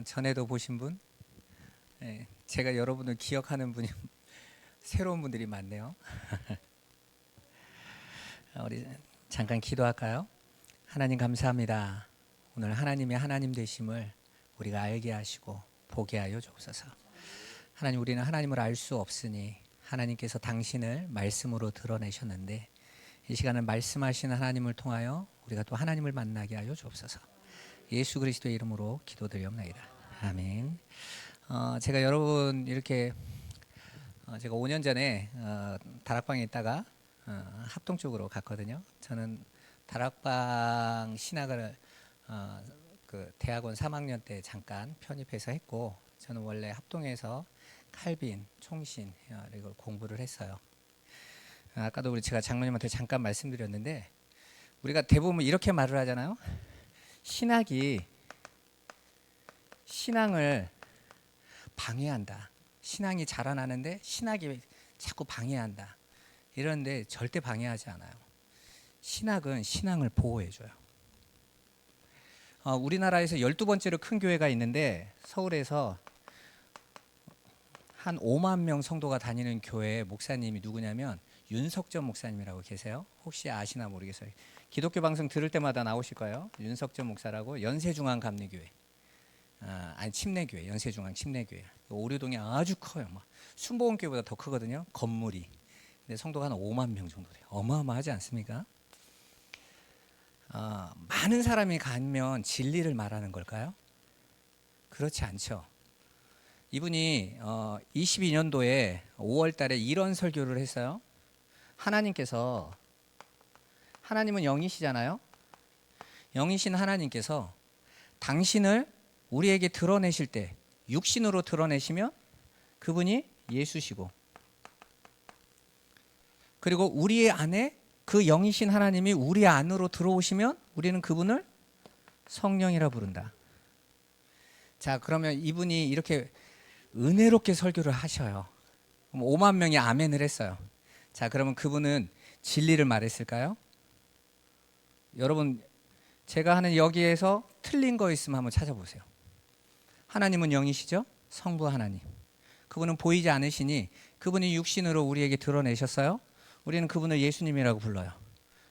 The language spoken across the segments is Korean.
전에도 보신 분, 제가 여러분을 기억하는 분이 새로운 분들이 많네요. 우리 잠깐 기도할까요? 하나님 감사합니다. 오늘 하나님의 하나님 되심을 우리가 알게 하시고 보게 하여 주옵소서. 하나님, 우리는 하나님을 알 수 없으니 하나님께서 당신을 말씀으로 드러내셨는데 이 시간을 말씀하시는 하나님을 통하여 우리가 또 하나님을 만나게 하여 주옵소서. 예수 그리스도의 이름으로 기도드리옵나이다. 아멘. 제가 여러분 이렇게 제가 5년 전에 다락방에 있다가 합동 쪽으로 갔거든요. 저는 다락방 신학을 그 대학원 3학년 때 잠깐 편입해서 했고, 저는 원래 합동에서 칼빈, 총신 이걸 공부를 했어요. 아까도 제가 장로님한테 잠깐 말씀드렸는데, 우리가 대부분 이렇게 말을 하잖아요. 신앙을 방해한다. 신앙이 자라나는데 신학이 자꾸 방해한다. 이런데 절대 방해하지 않아요. 신학은 신앙을 보호해줘요. 우리나라에서 12번째로 큰 교회가 있는데 서울에서 한 5만 명 성도가 다니는 교회 목사님이 누구냐면 윤석전 목사님이라고 계세요. 혹시 아시나 모르겠어요. 기독교 방송 들을 때마다 나오실 거예요. 윤석전 목사라고, 연세중앙감리교회, 침례교회, 연세중앙 침례교회, 오류동에 아주 커요. 막 순복음교회보다 더 크거든요, 건물이. 근데 성도가 한 5만 명 정도 돼요. 어마어마하지 않습니까? 많은 사람이 가면 진리를 말하는 걸까요? 그렇지 않죠. 이분이 22년도에 5월 달에 이런 설교를 했어요. 하나님은 영이시잖아요. 영이신 하나님께서 당신을 우리에게 드러내실 때 육신으로 드러내시면 그분이 예수시고, 그리고 우리 안에 그 영이신 하나님이 우리 안으로 들어오시면 우리는 그분을 성령이라 부른다. 자, 그러면 이분이 이렇게 은혜롭게 설교를 하셔요. 그럼 5만 명이 아멘을 했어요. 자, 그러면 그분은 진리를 말했을까요? 여러분, 제가 하는 여기에서 틀린 거 있으면 한번 찾아보세요. 하나님은 영이시죠? 성부 하나님. 그분은 보이지 않으시니 그분이 육신으로 우리에게 드러내셨어요. 우리는 그분을 예수님이라고 불러요.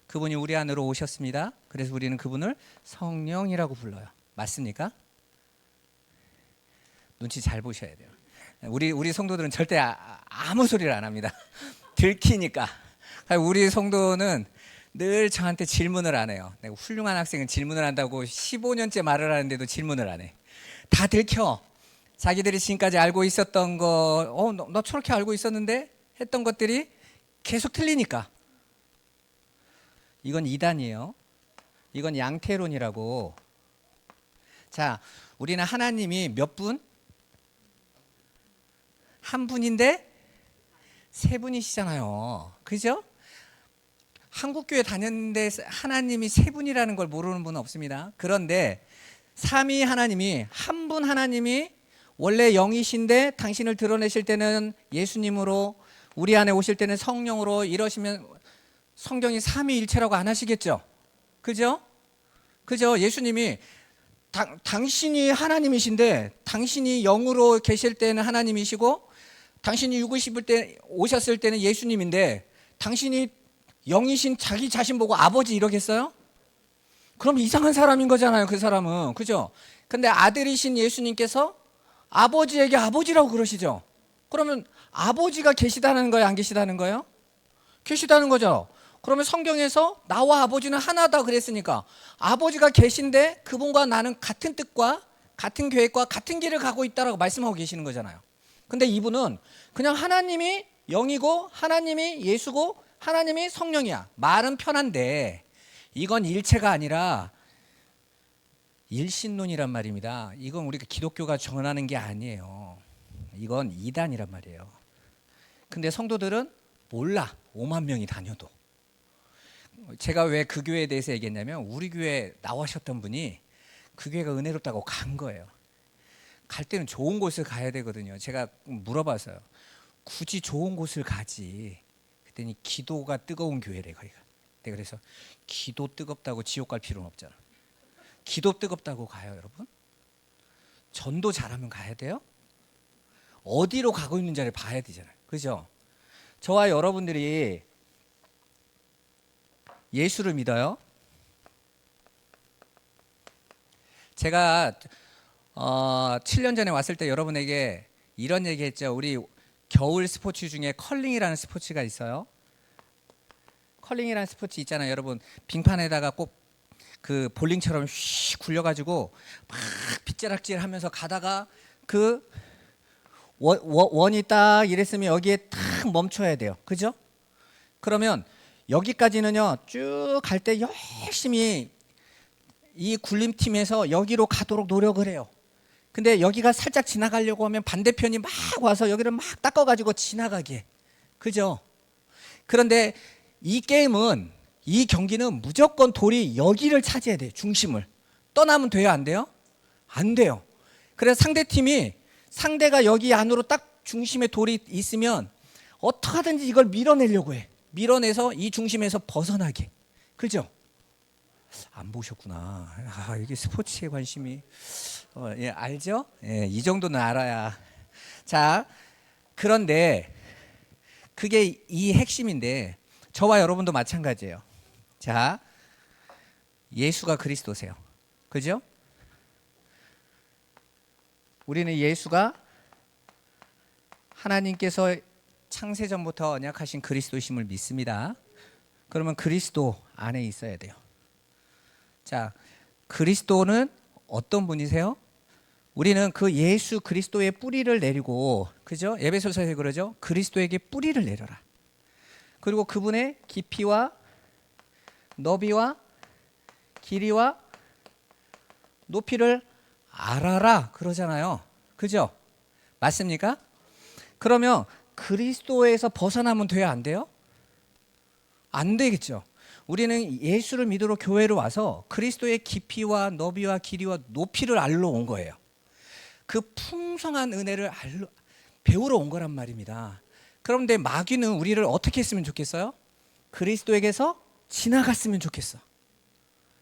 그분이 우리 안으로 오셨습니다. 그래서 우리는 그분을 성령이라고 불러요. 맞습니까? 눈치 잘 보셔야 돼요. 우리 성도들은 절대 아무 소리를 안 합니다. 들키니까. 우리 성도는 늘 저한테 질문을 안 해요. 내가 훌륭한 학생은 질문을 한다고 15년째 말을 하는데도 질문을 안 해. 다 들켜. 자기들이 지금까지 알고 있었던 거, 너 저렇게 알고 있었는데? 했던 것들이 계속 틀리니까. 이건 이단이에요. 이건 양태론이라고. 자, 우리는 하나님이 몇 분? 한 분인데 세 분이시잖아요. 그죠? 한국교회 다녔는데 하나님이 세 분이라는 걸 모르는 분은 없습니다. 그런데 삼위 하나님이, 한 분 하나님이 원래 영이신데 당신을 드러내실 때는 예수님으로, 우리 안에 오실 때는 성령으로, 이러시면 성경이 삼위일체라고 안 하시겠죠? 그죠? 예수님이 당신이 하나님이신데 당신이 영으로 계실 때는 하나님이시고 당신이 오셨을 때는 예수님인데 당신이 영이신 자기 자신 보고 아버지 이러겠어요? 그럼 이상한 사람인 거잖아요, 그 사람은. 그죠? 근데 아들이신 예수님께서 아버지에게 아버지라고 그러시죠? 그러면 아버지가 계시다는 거예요, 안 계시다는 거예요? 계시다는 거죠. 그러면 성경에서 나와 아버지는 하나다 그랬으니까 아버지가 계신데 그분과 나는 같은 뜻과 같은 계획과 같은 길을 가고 있다라고 말씀하고 계시는 거잖아요. 근데 이분은 그냥 하나님이 영이고 하나님이 예수고 하나님이 성령이야. 말은 편한데 이건 일체가 아니라 일신론이란 말입니다. 이건 우리가 기독교가 전하는 게 아니에요. 이건 이단이란 말이에요. 근데 성도들은 몰라. 5만 명이 다녀도. 제가 왜 그 교회에 대해서 얘기했냐면, 우리 교회 나오셨던 분이 그 교회가 은혜롭다고 간 거예요. 갈 때는 좋은 곳을 가야 되거든요. 제가 물어봤어요. 굳이 좋은 곳을 가지. 그랬더니 기도가 뜨거운 교회래, 거기가. 내가 그래서 기도 뜨겁다고 지옥 갈 필요는 없잖아. 기도 뜨겁다고 가요, 여러분. 전도 잘하면 가야 돼요? 어디로 가고 있는지를 봐야 되잖아요. 그죠? 저와 여러분들이 예수를 믿어요. 제가 7년 전에 왔을 때 여러분에게 이런 얘기 했죠. 우리 겨울 스포츠 중에 컬링이라는 스포츠가 있어요. 컬링이라는 스포츠 있잖아요. 여러분 빙판에다가 꼭 그 볼링처럼 휙 굴려가지고 막 빗자락질 하면서 가다가 그 원이 딱 이랬으면 여기에 딱 멈춰야 돼요. 그죠? 그러면 여기까지는요 쭉 갈 때 열심히 이 굴림팀에서 여기로 가도록 노력을 해요. 근데 여기가 살짝 지나가려고 하면 반대편이 막 와서 여기를 막 닦아가지고 지나가게. 그죠? 그런데 이 게임은, 이 경기는 무조건 돌이 여기를 차지해야 돼요. 중심을. 떠나면 돼요? 안 돼요? 안 돼요. 그래서 상대가 여기 안으로 딱 중심에 돌이 있으면 어떻게든지 이걸 밀어내려고 해. 밀어내서 이 중심에서 벗어나게. 그죠? 안 보셨구나. 이게 스포츠에 관심이 예, 알죠? 예, 이 정도는 알아야. 자, 그런데 그게 이 핵심인데 저와 여러분도 마찬가지예요. 자, 예수가 그리스도세요. 그죠? 우리는 예수가 하나님께서 창세전부터 언약하신 그리스도심을 믿습니다. 그러면 그리스도 안에 있어야 돼요. 자, 그리스도는 어떤 분이세요? 우리는 그 예수 그리스도의 뿌리를 내리고, 그죠? 에베소서에 그러죠? 그리스도에게 뿌리를 내려라. 그리고 그분의 깊이와 너비와 길이와 높이를 알아라 그러잖아요. 그죠? 맞습니까? 그러면 그리스도에서 벗어나면 돼요? 안 돼요? 안 되겠죠. 우리는 예수를 믿으러 교회로 와서 그리스도의 깊이와 너비와 길이와 높이를 알러 온 거예요. 그 풍성한 은혜를 배우러 온 거란 말입니다. 그런데 마귀는 우리를 어떻게 했으면 좋겠어요? 그리스도에게서 지나갔으면 좋겠어.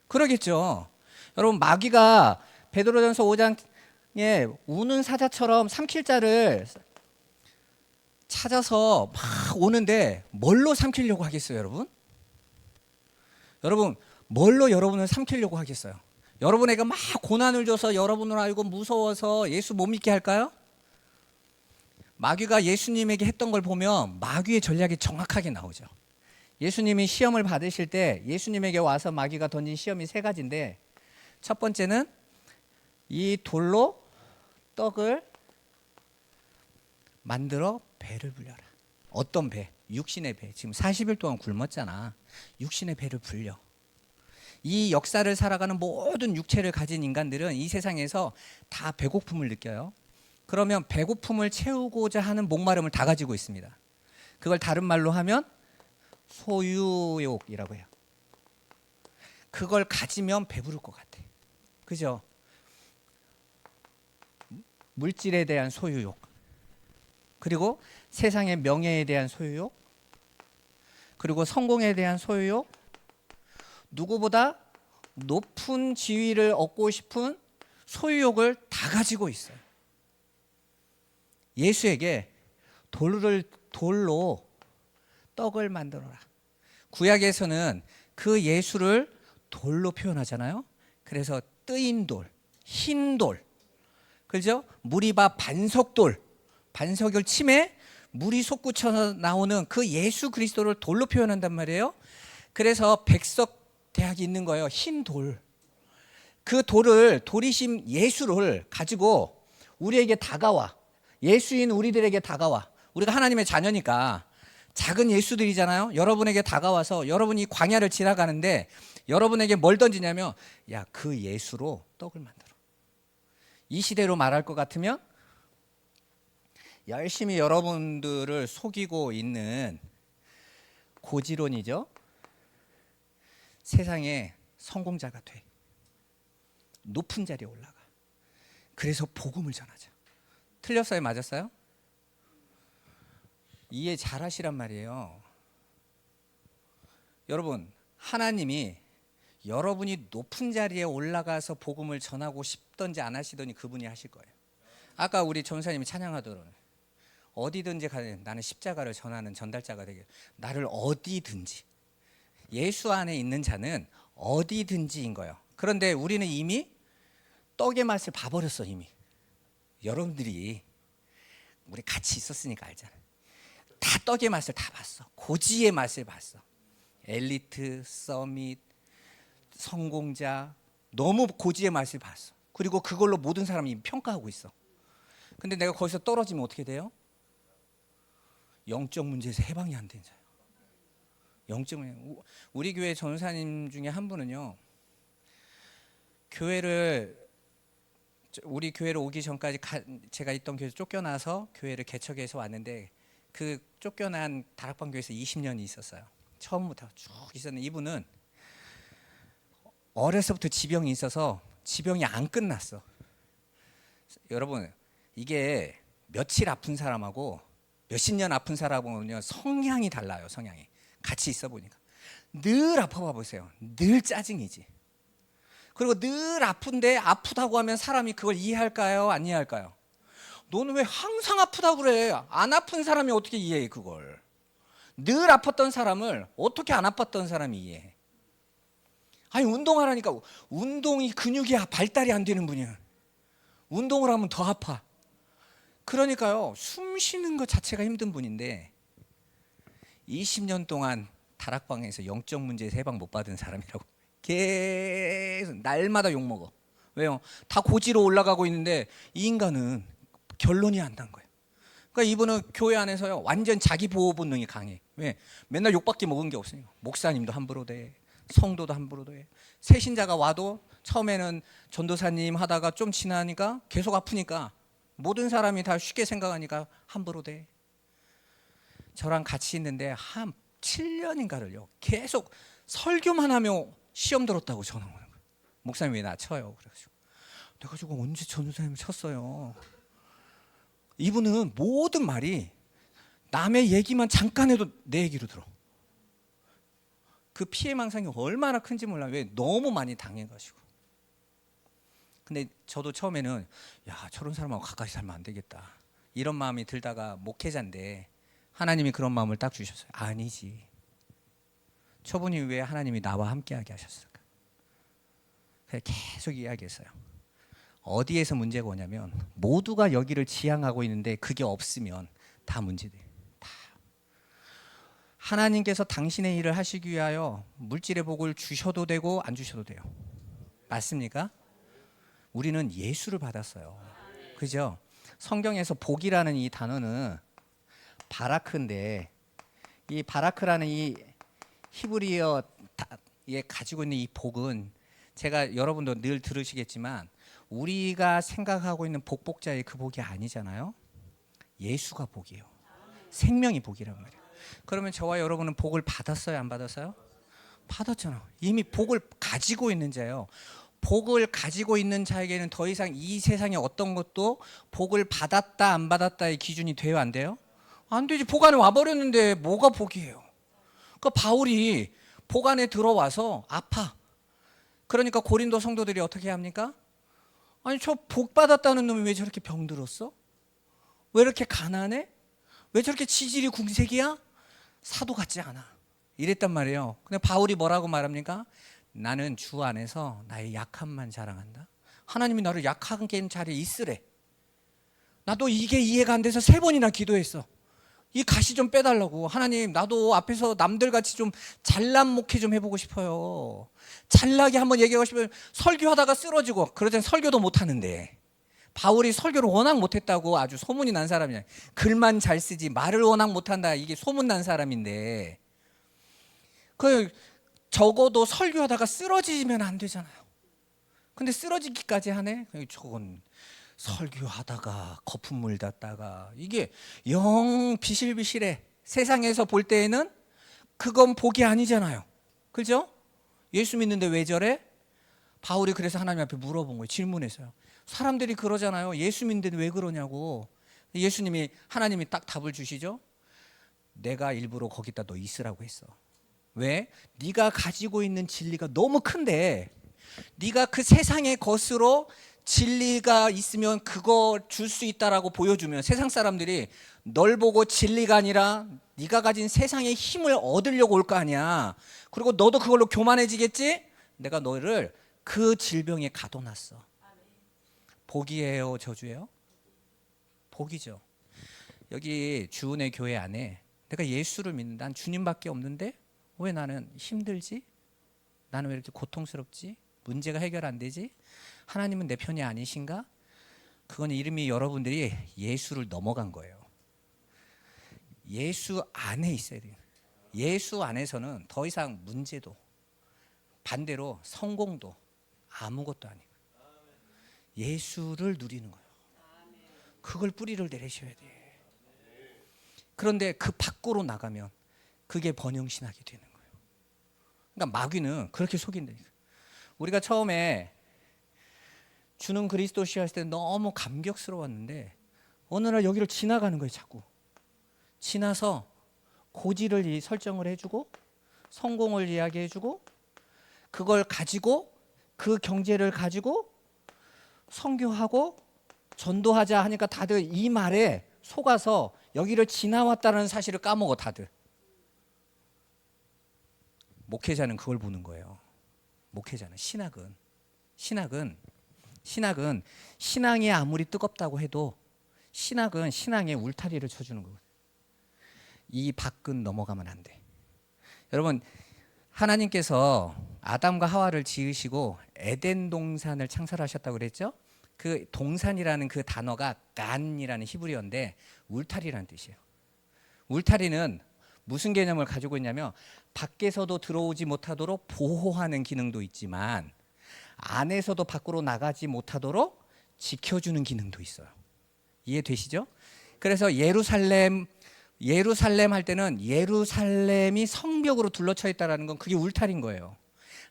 그러겠죠. 여러분 마귀가 베드로전서 5장에 우는 사자처럼 삼킬 자를 찾아서 막 오는데 뭘로 삼키려고 하겠어요, 여러분? 여러분 뭘로 여러분을 삼키려고 하겠어요? 여러분에게 막 고난을 줘서 여러분을 알고 무서워서 예수 못 믿게 할까요? 마귀가 예수님에게 했던 걸 보면 마귀의 전략이 정확하게 나오죠. 예수님이 시험을 받으실 때 예수님에게 와서 마귀가 던진 시험이 세 가지인데, 첫 번째는 이 돌로 떡을 만들어 배를 불려라. 어떤 배? 육신의 배. 지금 40일 동안 굶었잖아. 육신의 배를 불려. 이 역사를 살아가는 모든 육체를 가진 인간들은 이 세상에서 다 배고픔을 느껴요. 그러면 배고픔을 채우고자 하는 목마름을 다 가지고 있습니다. 그걸 다른 말로 하면 소유욕이라고 해요. 그걸 가지면 배부를 것 같아. 그죠? 물질에 대한 소유욕, 그리고 세상의 명예에 대한 소유욕, 그리고 성공에 대한 소유욕, 누구보다 높은 지위를 얻고 싶은 소유욕을 다 가지고 있어요. 예수에게 돌로 떡을 만들어라. 구약에서는 그 예수를 돌로 표현하잖아요. 그래서 뜨인 돌, 흰 돌, 그죠? 무리바 반석돌, 반석을 침에 물이 솟구쳐 나오는 그 예수 그리스도를 돌로 표현한단 말이에요. 그래서 백석 대학이 있는 거예요. 흰 돌. 그 돌을, 돌이신 예수를 가지고 우리에게 다가와. 예수인 우리들에게 다가와. 우리가 하나님의 자녀니까 작은 예수들이잖아요. 여러분에게 다가와서 여러분이 광야를 지나가는데 여러분에게 뭘 던지냐면, 야, 그 예수로 떡을 만들어. 이 시대로 말할 것 같으면 열심히 여러분들을 속이고 있는 고지론이죠. 세상의 성공자가 돼. 높은 자리에 올라가. 그래서 복음을 전하자. 틀렸어요? 맞았어요? 이해 잘 하시란 말이에요. 여러분, 하나님이 여러분이 높은 자리에 올라가서 복음을 전하고 싶던지 안 하시더니 그분이 하실 거예요. 아까 우리 전사님이 찬양하더라고요. 어디든지 가는 나는 십자가를 전하는 전달자가 되게. 나를 어디든지, 예수 안에 있는 자는 어디든지인 거예요. 그런데 우리는 이미 떡의 맛을 봐버렸어. 이미 여러분들이 우리 같이 있었으니까 알잖아. 다 떡의 맛을 다 봤어. 고지의 맛을 봤어. 엘리트, 서밋, 성공자, 너무 고지의 맛을 봤어. 그리고 그걸로 모든 사람이 평가하고 있어. 근데 내가 거기서 떨어지면 어떻게 돼요? 영적 문제에서 해방이 안 된 자예요. 영적 문제. 우리 교회 전사님 중에 한 분은요, 우리 교회로 오기 전까지 제가 있던 교회에서 쫓겨나서 교회를 개척해서 왔는데, 그 쫓겨난 다락방 교회에서 20년이 있었어요. 처음부터 쭉 있었는데, 이분은 어려서부터 지병이 있어서 지병이 안 끝났어. 여러분, 이게 며칠 아픈 사람하고 몇십 년 아픈 사람하고는요, 성향이 달라요. 성향이. 같이 있어 보니까 늘 아파봐 보세요. 늘 짜증이지. 그리고 늘 아픈데, 아프다고 하면 사람이 그걸 이해할까요? 안 이해할까요? 너는 왜 항상 아프다고 그래? 안 아픈 사람이 어떻게 이해해 그걸? 늘 아팠던 사람을 어떻게 안 아팠던 사람이 이해해? 아니, 운동하라니까. 운동이 근육이 발달이 안 되는 분이야. 운동을 하면 더 아파. 그러니까요, 숨 쉬는 것 자체가 힘든 분인데 20년 동안 다락방에서 영적 문제에서 해방 못 받은 사람이라고. 계속 날마다 욕먹어. 왜요? 다 고지로 올라가고 있는데 이 인간은 결론이 안 난 거예요. 그러니까 이분은 교회 안에서요, 완전 자기 보호 본능이 강해. 왜? 맨날 욕밖에 먹은 게 없어요. 목사님도 함부로 돼, 성도도 함부로 돼. 새신자가 와도 처음에는 전도사님 하다가 좀 지나니까 계속 아프니까 모든 사람이 다 쉽게 생각하니까 함부로 돼. 저랑 같이 있는데 한 7년인가를요 계속 설교만 하며 시험 들었다고 전화 오는 거예요. 목사님 왜 나 쳐요? 그래가지고 내가 지금 언제 전도사님 쳤어요? 이분은 모든 말이 남의 얘기만 잠깐 해도 내 얘기로 들어. 그 피해망상이 얼마나 큰지 몰라. 왜? 너무 많이 당해가지고. 근데 저도 처음에는 야, 저런 사람하고 가까이 살면 안 되겠다, 이런 마음이 들다가, 목회자인데 하나님이 그런 마음을 딱 주셨어요. 아니지, 저분이 왜 하나님이 나와 함께하게 하셨을까? 그래서 계속 이야기했어요. 어디에서 문제가 오냐면, 모두가 여기를 지향하고 있는데 그게 없으면 다 문제돼요. 다. 하나님께서 당신의 일을 하시기 위하여 물질의 복을 주셔도 되고 안 주셔도 돼요. 맞습니까? 우리는 예수를 받았어요. 그죠? 성경에서 복이라는 이 단어는 바라크인데, 이 바라크라는 이 히브리어에 가지고 있는 이 복은, 제가 여러분도 늘 들으시겠지만 우리가 생각하고 있는 복복자의 그 복이 아니잖아요. 예수가 복이에요. 생명이 복이란 말이에요. 그러면 저와 여러분은 복을 받았어요, 안 받았어요? 받았잖아. 이미 복을 가지고 있는 자예요. 복을 가지고 있는 자에게는 더 이상 이 세상의 어떤 것도 복을 받았다 안 받았다의 기준이 돼요, 안 돼요? 안 되지. 복 안에 와버렸는데 뭐가 복이에요? 그러니까 바울이 복 안에 들어와서 아파. 그러니까 고린도 성도들이 어떻게 합니까? 아니, 저 복 받았다는 놈이 왜 저렇게 병들었어? 왜 이렇게 가난해? 왜 저렇게 지질이 궁색이야? 사도 같지 않아. 이랬단 말이에요. 근데 바울이 뭐라고 말합니까? 나는 주 안에서 나의 약함만 자랑한다. 하나님이 나를 약한 자리에 있으래. 나도 이게 이해가 안 돼서 3번이나 기도했어. 이 가시 좀 빼달라고. 하나님, 나도 앞에서 남들같이 좀 잘난 목회 좀 해보고 싶어요. 잘나게 한번 얘기하고 싶으면, 설교하다가 쓰러지고, 그러잖아요. 설교도 못하는데. 바울이 설교를 워낙 못했다고 아주 소문이 난 사람이야. 글만 잘 쓰지 말을 워낙 못한다, 이게 소문난 사람인데, 적어도 설교하다가 쓰러지면 안 되잖아요. 근데 쓰러지기까지 하네? 저건 설교하다가 거품물 닿다가, 이게 영 비실비실해. 세상에서 볼 때에는 그건 복이 아니잖아요. 그죠? 예수 믿는데 왜 저래? 바울이 그래서 하나님 앞에 물어본 거예요. 질문했어요. 사람들이 그러잖아요. 예수 믿는데 왜 그러냐고. 예수님이, 하나님이 딱 답을 주시죠. 내가 일부러 거기다 너 있으라고 했어. 왜? 네가 가지고 있는 진리가 너무 큰데, 네가 그 세상의 것으로 진리가 있으면 그거 줄 수 있다라고 보여주면 세상 사람들이 널 보고 진리가 아니라 네가 가진 세상의 힘을 얻으려고 올 거 아니야. 그리고 너도 그걸로 교만해지겠지? 내가 너를 그 질병에 가둬놨어. 복이에요, 저주예요? 복이죠. 여기 주은혜 교회 안에 내가 예수를 믿는, 난 주님밖에 없는데 왜 나는 힘들지? 나는 왜 이렇게 고통스럽지? 문제가 해결 안 되지? 하나님은 내 편이 아니신가? 그건 이름이 여러분들이 예수를 넘어간 거예요. 예수 안에 있어야 돼요. 예수 안에서는 더 이상 문제도 반대로 성공도 아무것도 아니고 예수를 누리는 거예요. 그걸 뿌리를 내리셔야 돼. 그런데 그 밖으로 나가면 그게 번영신학이 되는 거예요. 그러니까 마귀는 그렇게 속인다니까. 우리가 처음에 주는 그리스도시여 했을 때 너무 감격스러웠는데 어느 날 여기를 지나가는 거예요. 자꾸 지나서 고지를 설정을 해주고 성공을 이야기해주고 그걸 가지고 그 경제를 가지고 선교하고 전도하자 하니까 다들 이 말에 속아서 여기를 지나왔다는 사실을 까먹어. 다들 목회자는 그걸 보는 거예요. 목회자는 신학은 신앙이 아무리 뜨겁다고 해도 신학은 신앙의 울타리를 쳐주는 거예요. 이 밖은 넘어가면 안 돼. 여러분, 하나님께서 아담과 하와를 지으시고 에덴 동산을 창설하셨다고 그랬죠? 그 동산이라는 그 단어가 간이라는 히브리어인데 울타리라는 뜻이에요. 울타리는 무슨 개념을 가지고 있냐면 밖에서도 들어오지 못하도록 보호하는 기능도 있지만 안에서도 밖으로 나가지 못하도록 지켜주는 기능도 있어요. 이해되시죠? 그래서 예루살렘 할 때는 예루살렘이 성벽으로 둘러쳐 있다라는 건 그게 울타리인 거예요.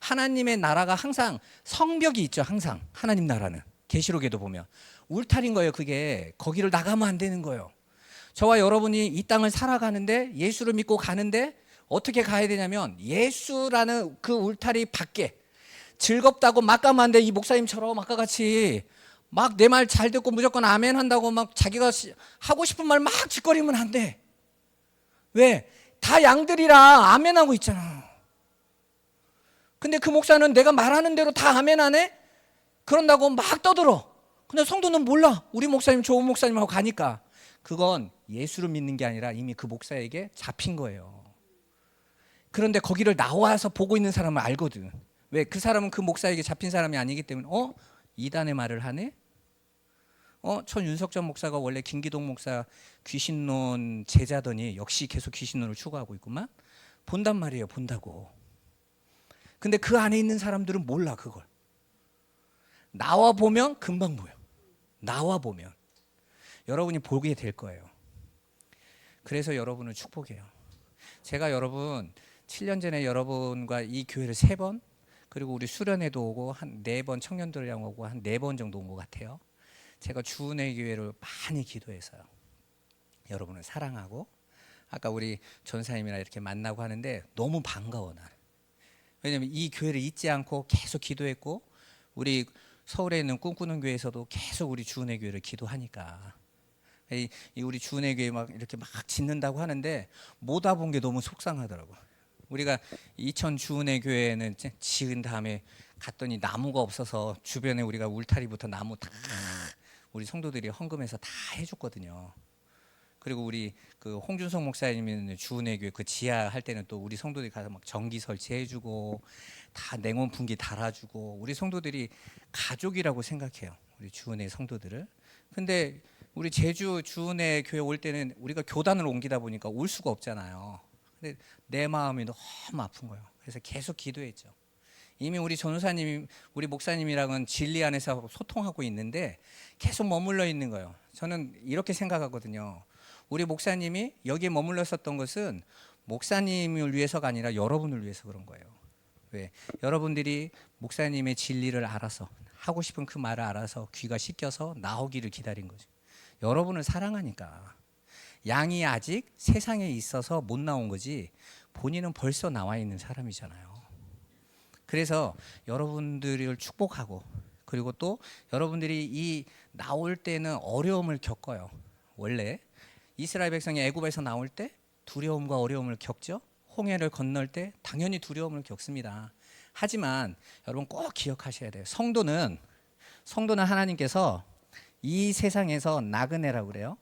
하나님의 나라가 항상 성벽이 있죠. 항상 하나님 나라는 계시록에도 보면 울타리인 거예요. 그게 거기를 나가면 안 되는 거예요. 저와 여러분이 이 땅을 살아가는데 예수를 믿고 가는데 어떻게 가야 되냐면 예수라는 그 울타리 밖에 즐겁다고 막 가면 안 돼. 이 목사님처럼 아까 같이 막 내 말 잘 듣고 무조건 아멘 한다고 막 자기가 하고 싶은 말 막 짓거리면 안 돼. 왜? 다 양들이라 아멘하고 있잖아. 근데 그 목사는 내가 말하는 대로 다 아멘 안 해? 그런다고 막 떠들어. 근데 성도는 몰라. 우리 목사님 좋은 목사님하고 가니까. 그건 예수를 믿는 게 아니라 이미 그 목사에게 잡힌 거예요. 그런데 거기를 나와서 보고 있는 사람은 알거든. 왜? 그 사람은 그 목사에게 잡힌 사람이 아니기 때문에 이단의 말을 하네? 윤석전 목사가 원래 김기동 목사 귀신론 제자더니 역시 계속 귀신론을 추구하고 있구만. 본단 말이에요. 본다고. 근데 그 안에 있는 사람들은 몰라. 그걸 나와 보면 금방 보여. 나와 보면 여러분이 보게 될 거예요. 그래서 여러분은 축복해요. 제가 여러분 7년 전에 여러분과 이 교회를 3번 그리고 우리 수련회도 오고 한 4번 청년들이랑 오고 한 4번 정도 온 것 같아요. 제가 주은혜 교회를 많이 기도해서요. 여러분을 사랑하고 아까 우리 전사님이랑 이렇게 만나고 하는데 너무 반가워 나. 왜냐면 이 교회를 잊지 않고 계속 기도했고 우리 서울에 있는 꿈꾸는 교회에서도 계속 우리 주은혜 교회를 기도하니까 이 우리 주은혜 교회 막 이렇게 막 짓는다고 하는데 못 와본 게 너무 속상하더라고. 우리가 이천 주은혜 교회는 지은 다음에 갔더니 나무가 없어서 주변에 우리가 울타리부터 나무 다 우리 성도들이 헌금해서 다 해줬거든요. 그리고 우리 그 홍준석 목사님은 주은혜 교회 그 지하 할 때는 또 우리 성도들이 가서 막 전기 설치해주고 다 냉온 분기 달아주고 우리 성도들이 가족이라고 생각해요. 우리 주은혜 성도들을. 근데 우리 제주 주은혜 교회 올 때는 우리가 교단을 옮기다 보니까 올 수가 없잖아요. 근데 내 마음이 너무 아픈 거예요. 그래서 계속 기도했죠. 이미 우리 전우사님, 우리 목사님이랑은 진리 안에서 소통하고 있는데 계속 머물러 있는 거예요. 저는 이렇게 생각하거든요. 우리 목사님이 여기에 머물러 있었던 것은 목사님을 위해서가 아니라 여러분을 위해서 그런 거예요. 왜? 여러분들이 목사님의 진리를 알아서 하고 싶은 그 말을 알아서 귀가 씻겨서 나오기를 기다린 거죠. 여러분을 사랑하니까. 양이 아직 세상에 있어서 못 나온 거지 본인은 벌써 나와 있는 사람이잖아요. 그래서 여러분들을 축복하고 그리고 또 여러분들이 이 나올 때는 어려움을 겪어요. 원래 이스라엘 백성이 애굽에서 나올 때 두려움과 어려움을 겪죠. 홍해를 건널 때 당연히 두려움을 겪습니다. 하지만 여러분 꼭 기억하셔야 돼요. 성도는 하나님께서 이 세상에서 나그네라고 그래요.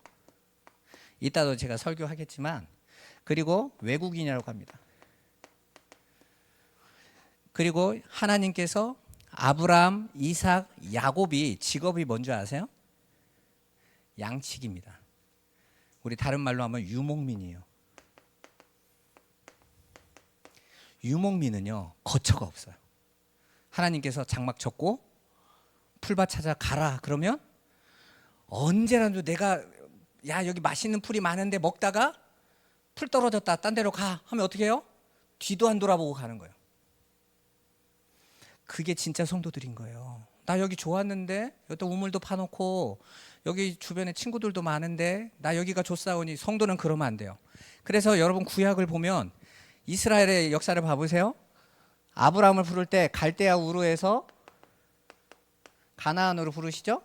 이따도 제가 설교하겠지만, 그리고 외국인이라고 합니다. 그리고 하나님께서 아브라함, 이삭, 야곱이 직업이 뭔지 아세요? 양치기입니다. 우리 다른 말로 하면 유목민이에요. 유목민은요, 거처가 없어요. 하나님께서 장막 쳤고 풀밭 찾아 가라 그러면 언제라도 내가 야 여기 맛있는 풀이 많은데 먹다가 풀 떨어졌다 딴 데로 가 하면 어떻게 해요? 뒤도 안 돌아보고 가는 거예요. 그게 진짜 성도들인 거예요. 나 여기 좋았는데 여기다 우물도 파놓고 여기 주변에 친구들도 많은데 나 여기가 좋사오니. 성도는 그러면 안 돼요. 그래서 여러분 구약을 보면 이스라엘의 역사를 봐보세요. 아브라함을 부를 때 갈대아 우르에서 가나안으로 부르시죠.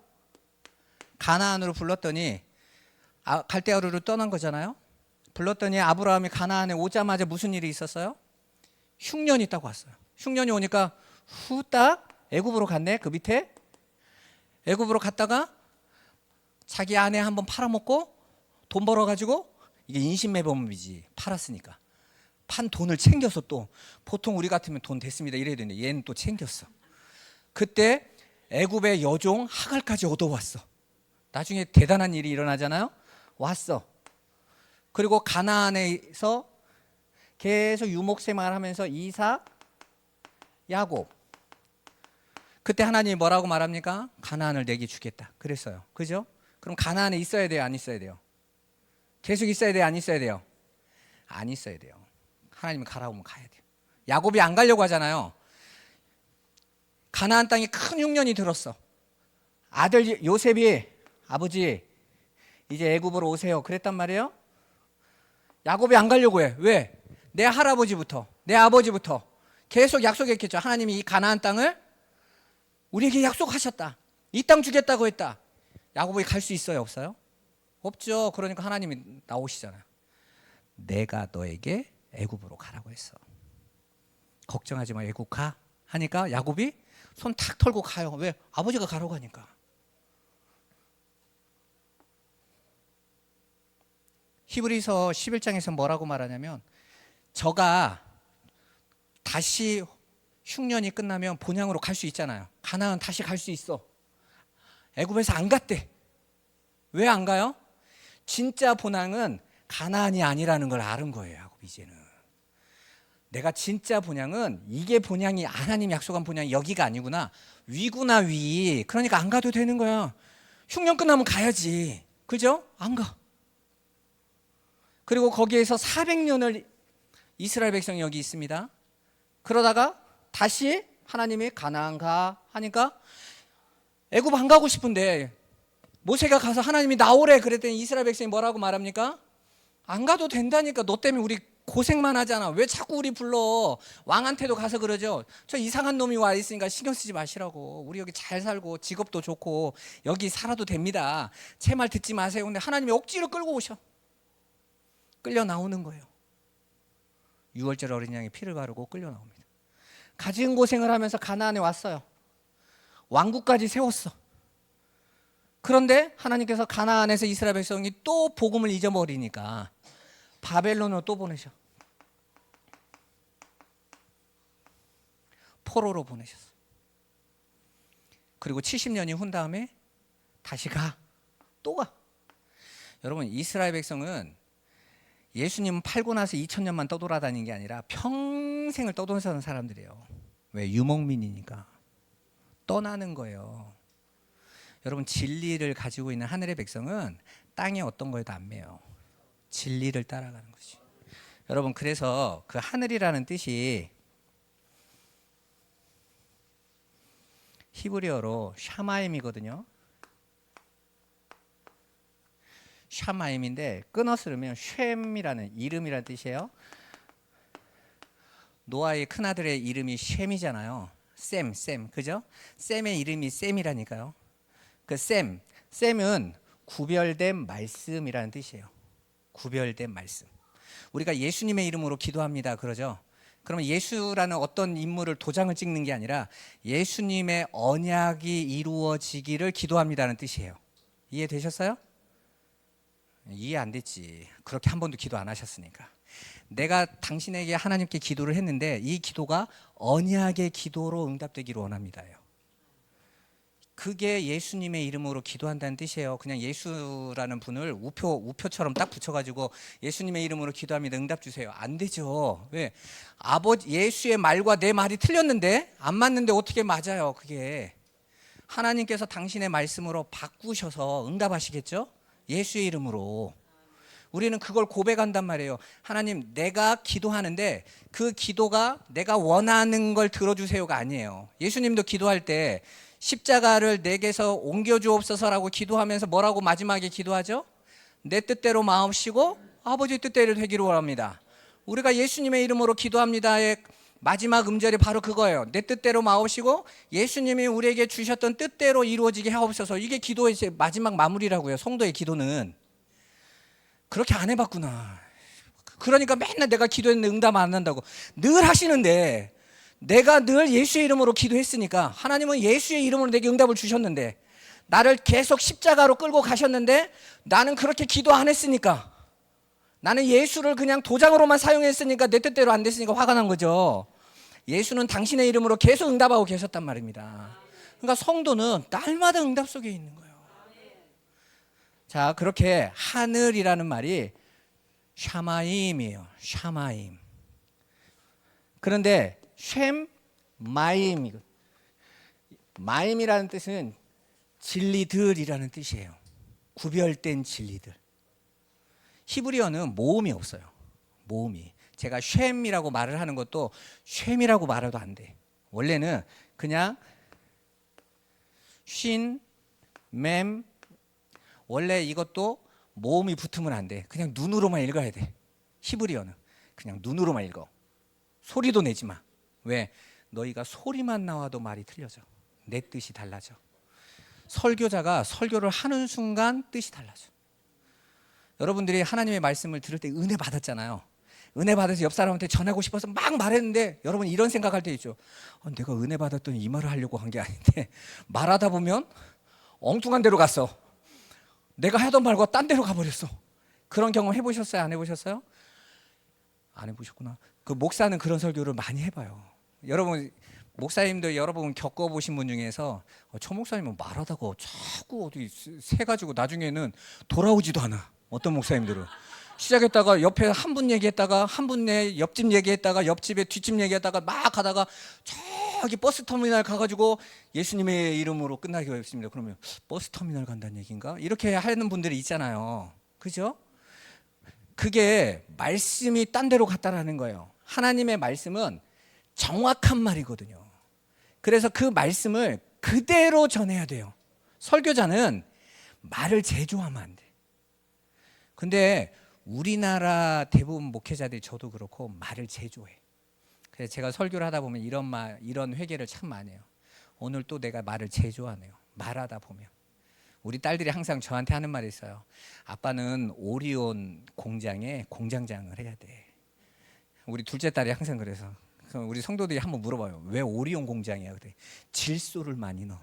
가나안으로 불렀더니 갈대아 우르로 떠난 거잖아요. 불렀더니 아브라함이 가나안에 오자마자 무슨 일이 있었어요? 흉년이 딱 왔어요. 흉년이 오니까 후딱 애굽으로 갔네. 그 밑에 애굽으로 갔다가 자기 아내 한번 팔아먹고 돈 벌어가지고, 이게 인신매범이지, 팔았으니까 판 돈을 챙겨서, 또 보통 우리 같으면 돈 됐습니다 이래야 되는데 얘는 또 챙겼어. 그때 애굽의 여종 하갈까지 얻어왔어. 나중에 대단한 일이 일어나잖아요. 왔어. 그리고 가나안에서 계속 유목생활하면서 이삭, 야곱. 그때 하나님이 뭐라고 말합니까? 가나안을 내게 주겠다 그랬어요. 그죠? 그럼 가나안에 있어야 돼요, 안 있어야 돼요? 계속 있어야 돼요, 안 있어야 돼요? 안 있어야 돼요. 하나님이 가라고 하면 가야 돼요. 야곱이 안 가려고 하잖아요. 가나안 땅에 큰 흉년이 들었어. 아들 요셉이 아버지 이제 애굽으로 오세요 그랬단 말이에요. 야곱이 안 가려고 해. 왜? 내 할아버지부터 내 아버지부터 계속 약속했겠죠. 하나님이 이 가나안 땅을 우리에게 약속하셨다. 이 땅 주겠다고 했다. 야곱이 갈 수 있어요, 없어요? 없죠. 그러니까 하나님이 나오시잖아요. 내가 너에게 애굽으로 가라고 했어. 걱정하지 마, 애굽 가 하니까 야곱이 손 탁 털고 가요. 왜? 아버지가 가라고 하니까. 히브리서 11장에서 뭐라고 말하냐면, 저가 다시 흉년이 끝나면 본향으로 갈 수 있잖아요. 가나안 다시 갈 수 있어. 애굽에서 안 갔대. 왜 안 가요? 진짜 본향은 가나안이 아니라는 걸 아는 거예요. 야곱 이제는. 내가 진짜 본향은 이게 본향이, 하나님 약속한 본향이 여기가 아니구나. 위구나, 위. 그러니까 안 가도 되는 거야. 흉년 끝나면 가야지. 그죠? 안 가. 그리고 거기에서 400년을 이스라엘 백성이 여기 있습니다. 그러다가 다시 하나님이 가나안 가 하니까 애굽 안 가고 싶은데 모세가 가서 하나님이 나오래 그랬더니 이스라엘 백성이 뭐라고 말합니까? 안 가도 된다니까. 너 때문에 우리 고생만 하잖아. 왜 자꾸 우리 불러? 왕한테도 가서 그러죠. 저 이상한 놈이 와 있으니까 신경 쓰지 마시라고. 우리 여기 잘 살고 직업도 좋고 여기 살아도 됩니다. 제 말 듣지 마세요. 근데 하나님이 억지로 끌고 오셔. 끌려 나오는 거예요. 6월절 어린 양의 피를 바르고 끌려 나옵니다. 가진 고생을 하면서 가나안에 왔어요. 왕국까지 세웠어. 그런데 하나님께서 가나안에서 이스라엘 백성이 또 복음을 잊어버리니까 바벨론으로 또 보내셔. 포로로 보내셨어. 그리고 70년이 훈 다음에 다시 가. 또 가. 여러분, 이스라엘 백성은 예수님은 팔고 나서 2000년만 떠돌아다닌 게 아니라 평생을 떠돌아다니는 사람들이에요. 왜? 유목민이니까. 떠나는 거예요. 여러분, 진리를 가지고 있는 하늘의 백성은 땅에 어떤 거에도 안 매요. 진리를 따라가는 거지. 여러분, 그래서 그 하늘이라는 뜻이 히브리어로 샤마임이거든요. 샤마임인데 끊어 쓰면 쉔이라는 이름이라는 뜻이에요. 노아의 큰아들의 이름이 쉔이잖아요. 샘, 그죠? 샘의 이름이 샘이라니까요. 그 샘은 구별된 말씀이라는 뜻이에요. 구별된 말씀. 우리가 예수님의 이름으로 기도합니다, 그러죠? 그러면 예수라는 어떤 인물을 도장을 찍는 게 아니라 예수님의 언약이 이루어지기를 기도합니다는 뜻이에요. 이해되셨어요? 이해 안 됐지. 그렇게 한 번도 기도 안 하셨으니까. 내가 당신에게 하나님께 기도를 했는데 이 기도가 언약의 기도로 응답되기를 원합니다요. 그게 예수님의 이름으로 기도한다는 뜻이에요. 그냥 예수라는 분을 우표처럼 딱 붙여가지고 예수님의 이름으로 기도합니다, 응답 주세요. 안 되죠. 왜? 예수의 말과 내 말이 틀렸는데, 안 맞는데 어떻게 맞아요? 그게 하나님께서 당신의 말씀으로 바꾸셔서 응답하시겠죠? 예수의 이름으로. 우리는 그걸 고백한단 말이에요. 하나님, 내가 기도하는데 그 기도가 내가 원하는 걸 들어주세요가 아니에요. 예수님도 기도할 때 십자가를 내게서 옮겨주옵소서라고 기도하면서 뭐라고 마지막에 기도하죠? 내 뜻대로 마옵시고 아버지 뜻대로 되기를 원합니다. 우리가 예수님의 이름으로 기도합니다의 마지막 음절이 바로 그거예요. 내 뜻대로 마옵시고 예수님이 우리에게 주셨던 뜻대로 이루어지게 하옵소서. 이게 기도의 마지막 마무리라고요. 성도의 기도는. 그렇게 안 해봤구나. 그러니까 맨날 내가 기도했는데 응답 안 한다고. 늘 하시는데 내가 늘 예수의 이름으로 기도했으니까 하나님은 예수의 이름으로 내게 응답을 주셨는데 나를 계속 십자가로 끌고 가셨는데 나는 그렇게 기도 안 했으니까, 나는 예수를 그냥 도장으로만 사용했으니까 내 뜻대로 안 됐으니까 화가 난 거죠. 예수는 당신의 이름으로 계속 응답하고 계셨단 말입니다. 그러니까 성도는 날마다 응답 속에 있는 거예요. 자, 그렇게 하늘이라는 말이 샤마임이에요. 샤마임. 그런데 쉔 마임, 마임이라는 뜻은 진리들이라는 뜻이에요. 구별된 진리들. 히브리어는 모음이 없어요. 모음이. 제가 쉔이라고 말을 하는 것도 쉔이라고 말해도 안 돼. 원래는 그냥 쉰, 맴, 원래 이것도 모음이 붙으면 안 돼. 그냥 눈으로만 읽어야 돼. 히브리어는 그냥 눈으로만 읽어. 소리도 내지 마. 왜? 너희가 소리만 나와도 말이 틀려져. 내 뜻이 달라져. 설교자가 설교를 하는 순간 뜻이 달라져. 여러분들이 하나님의 말씀을 들을 때 은혜 받았잖아요. 은혜 받아서 옆 사람한테 전하고 싶어서 막 말했는데 여러분 이런 생각할 때 있죠. 내가 은혜 받았더니 이 말을 하려고 한 게 아닌데 말하다 보면 엉뚱한 데로 갔어. 내가 하던 말과 딴 데로 가버렸어. 그런 경험 해보셨어요? 안 해보셨어요? 안 해보셨구나. 그 목사는 그런 설교를 많이 해봐요. 여러분 목사님도 여러분 겪어보신 분 중에서 저 목사님은 말하다가 자꾸 어디 새가지고 나중에는 돌아오지도 않아. 어떤 목사님들은 시작했다가 옆에 한 분 얘기했다가 한 분 내 옆집 얘기했다가 옆집에 뒷집 얘기했다가 막 가다가 저기 버스 터미널 가가지고 예수님의 이름으로 끝나기로 했습니다. 그러면 버스 터미널 간다는 얘기인가? 이렇게 하는 분들이 있잖아요. 그죠? 그게 말씀이 딴 데로 갔다라는 거예요. 하나님의 말씀은 정확한 말이거든요. 그래서 그 말씀을 그대로 전해야 돼요. 설교자는 말을 제조하면 안 돼. 근데 우리나라 대부분 목회자들이 저도 그렇고 말을 제조해. 그래서 제가 설교를 하다 보면 이런 회개를 참 많이 해요. 오늘 또 내가 말을 제조하네요. 말하다 보면. 우리 딸들이 항상 저한테 하는 말이 있어요. 아빠는 오리온 공장에 공장장을 해야 돼. 우리 둘째 딸이 항상 그래서 우리 성도들이 한번 물어봐요. 왜 오리온 공장이야? 그래. 질소를 많이 넣어.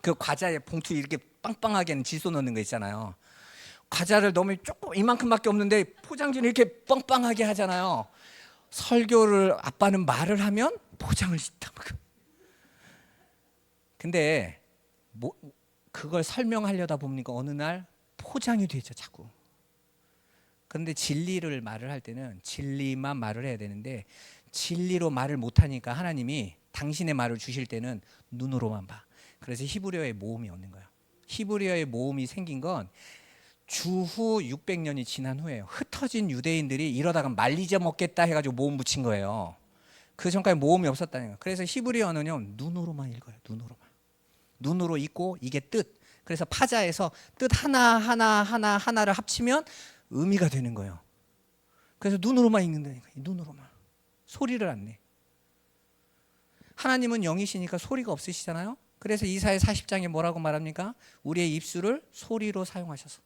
그 과자에 봉투 이렇게 빵빵하게 질소 넣는 거 있잖아요. 과자를 넣으면 조금 이만큼밖에 없는데 포장지는 이렇게 빵빵하게 하잖아요. 설교를 아빠는 말을 하면 포장을 짓다. 근데 그걸 설명하려다 보니까 어느 날 포장이 되죠, 자꾸. 그런데 진리를 말을 할 때는 진리만 말을 해야 되는데 진리로 말을 못하니까 하나님이 당신의 말을 주실 때는 눈으로만 봐. 그래서 히브리어의 모음이 없는 거예요. 히브리어의 모음이 생긴 건 주후 600년이 지난 후에요. 흩어진 유대인들이 이러다가 말리져 먹겠다 해가지고 모음 붙인 거예요. 그 전까지 모음이 없었다는 거예요. 그래서 히브리어는요 눈으로만 읽어요. 눈으로 읽고 이게 뜻. 그래서 파자에서 뜻 하나를 합치면 의미가 되는 거예요. 그래서 눈으로만 읽는다니까. 눈으로만. 소리를 안 내. 하나님은 영이시니까 소리가 없으시잖아요. 그래서 이사야 40장에 뭐라고 말합니까? 우리의 입술을 소리로 사용하셔서,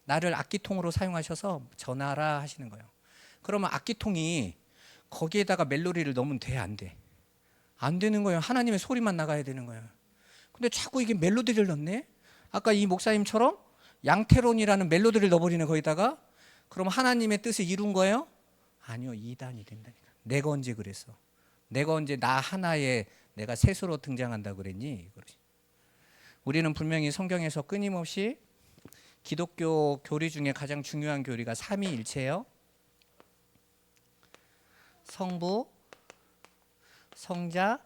나를 악기통으로 사용하셔서 전하라 하시는 거예요. 그러면 악기통이 거기에다가 멜로디를 넣으면 돼, 안 돼? 안 되는 거예요. 하나님의 소리만 나가야 되는 거예요. 근데 자꾸 이게 멜로디를 넣네? 아까 이 목사님처럼 양태론이라는 멜로디를 넣어버리는 거기다가, 그럼 하나님의 뜻을 이룬 거예요? 아니요, 이단이 된다니까. 내가 언제 그랬어? 내가 언제 나 하나에 내가 셋으로 등장한다 그랬니? 우리는 분명히 성경에서 끊임없이 기독교 교리 중에 가장 중요한 교리가 삼위일체예요. 성부, 성자,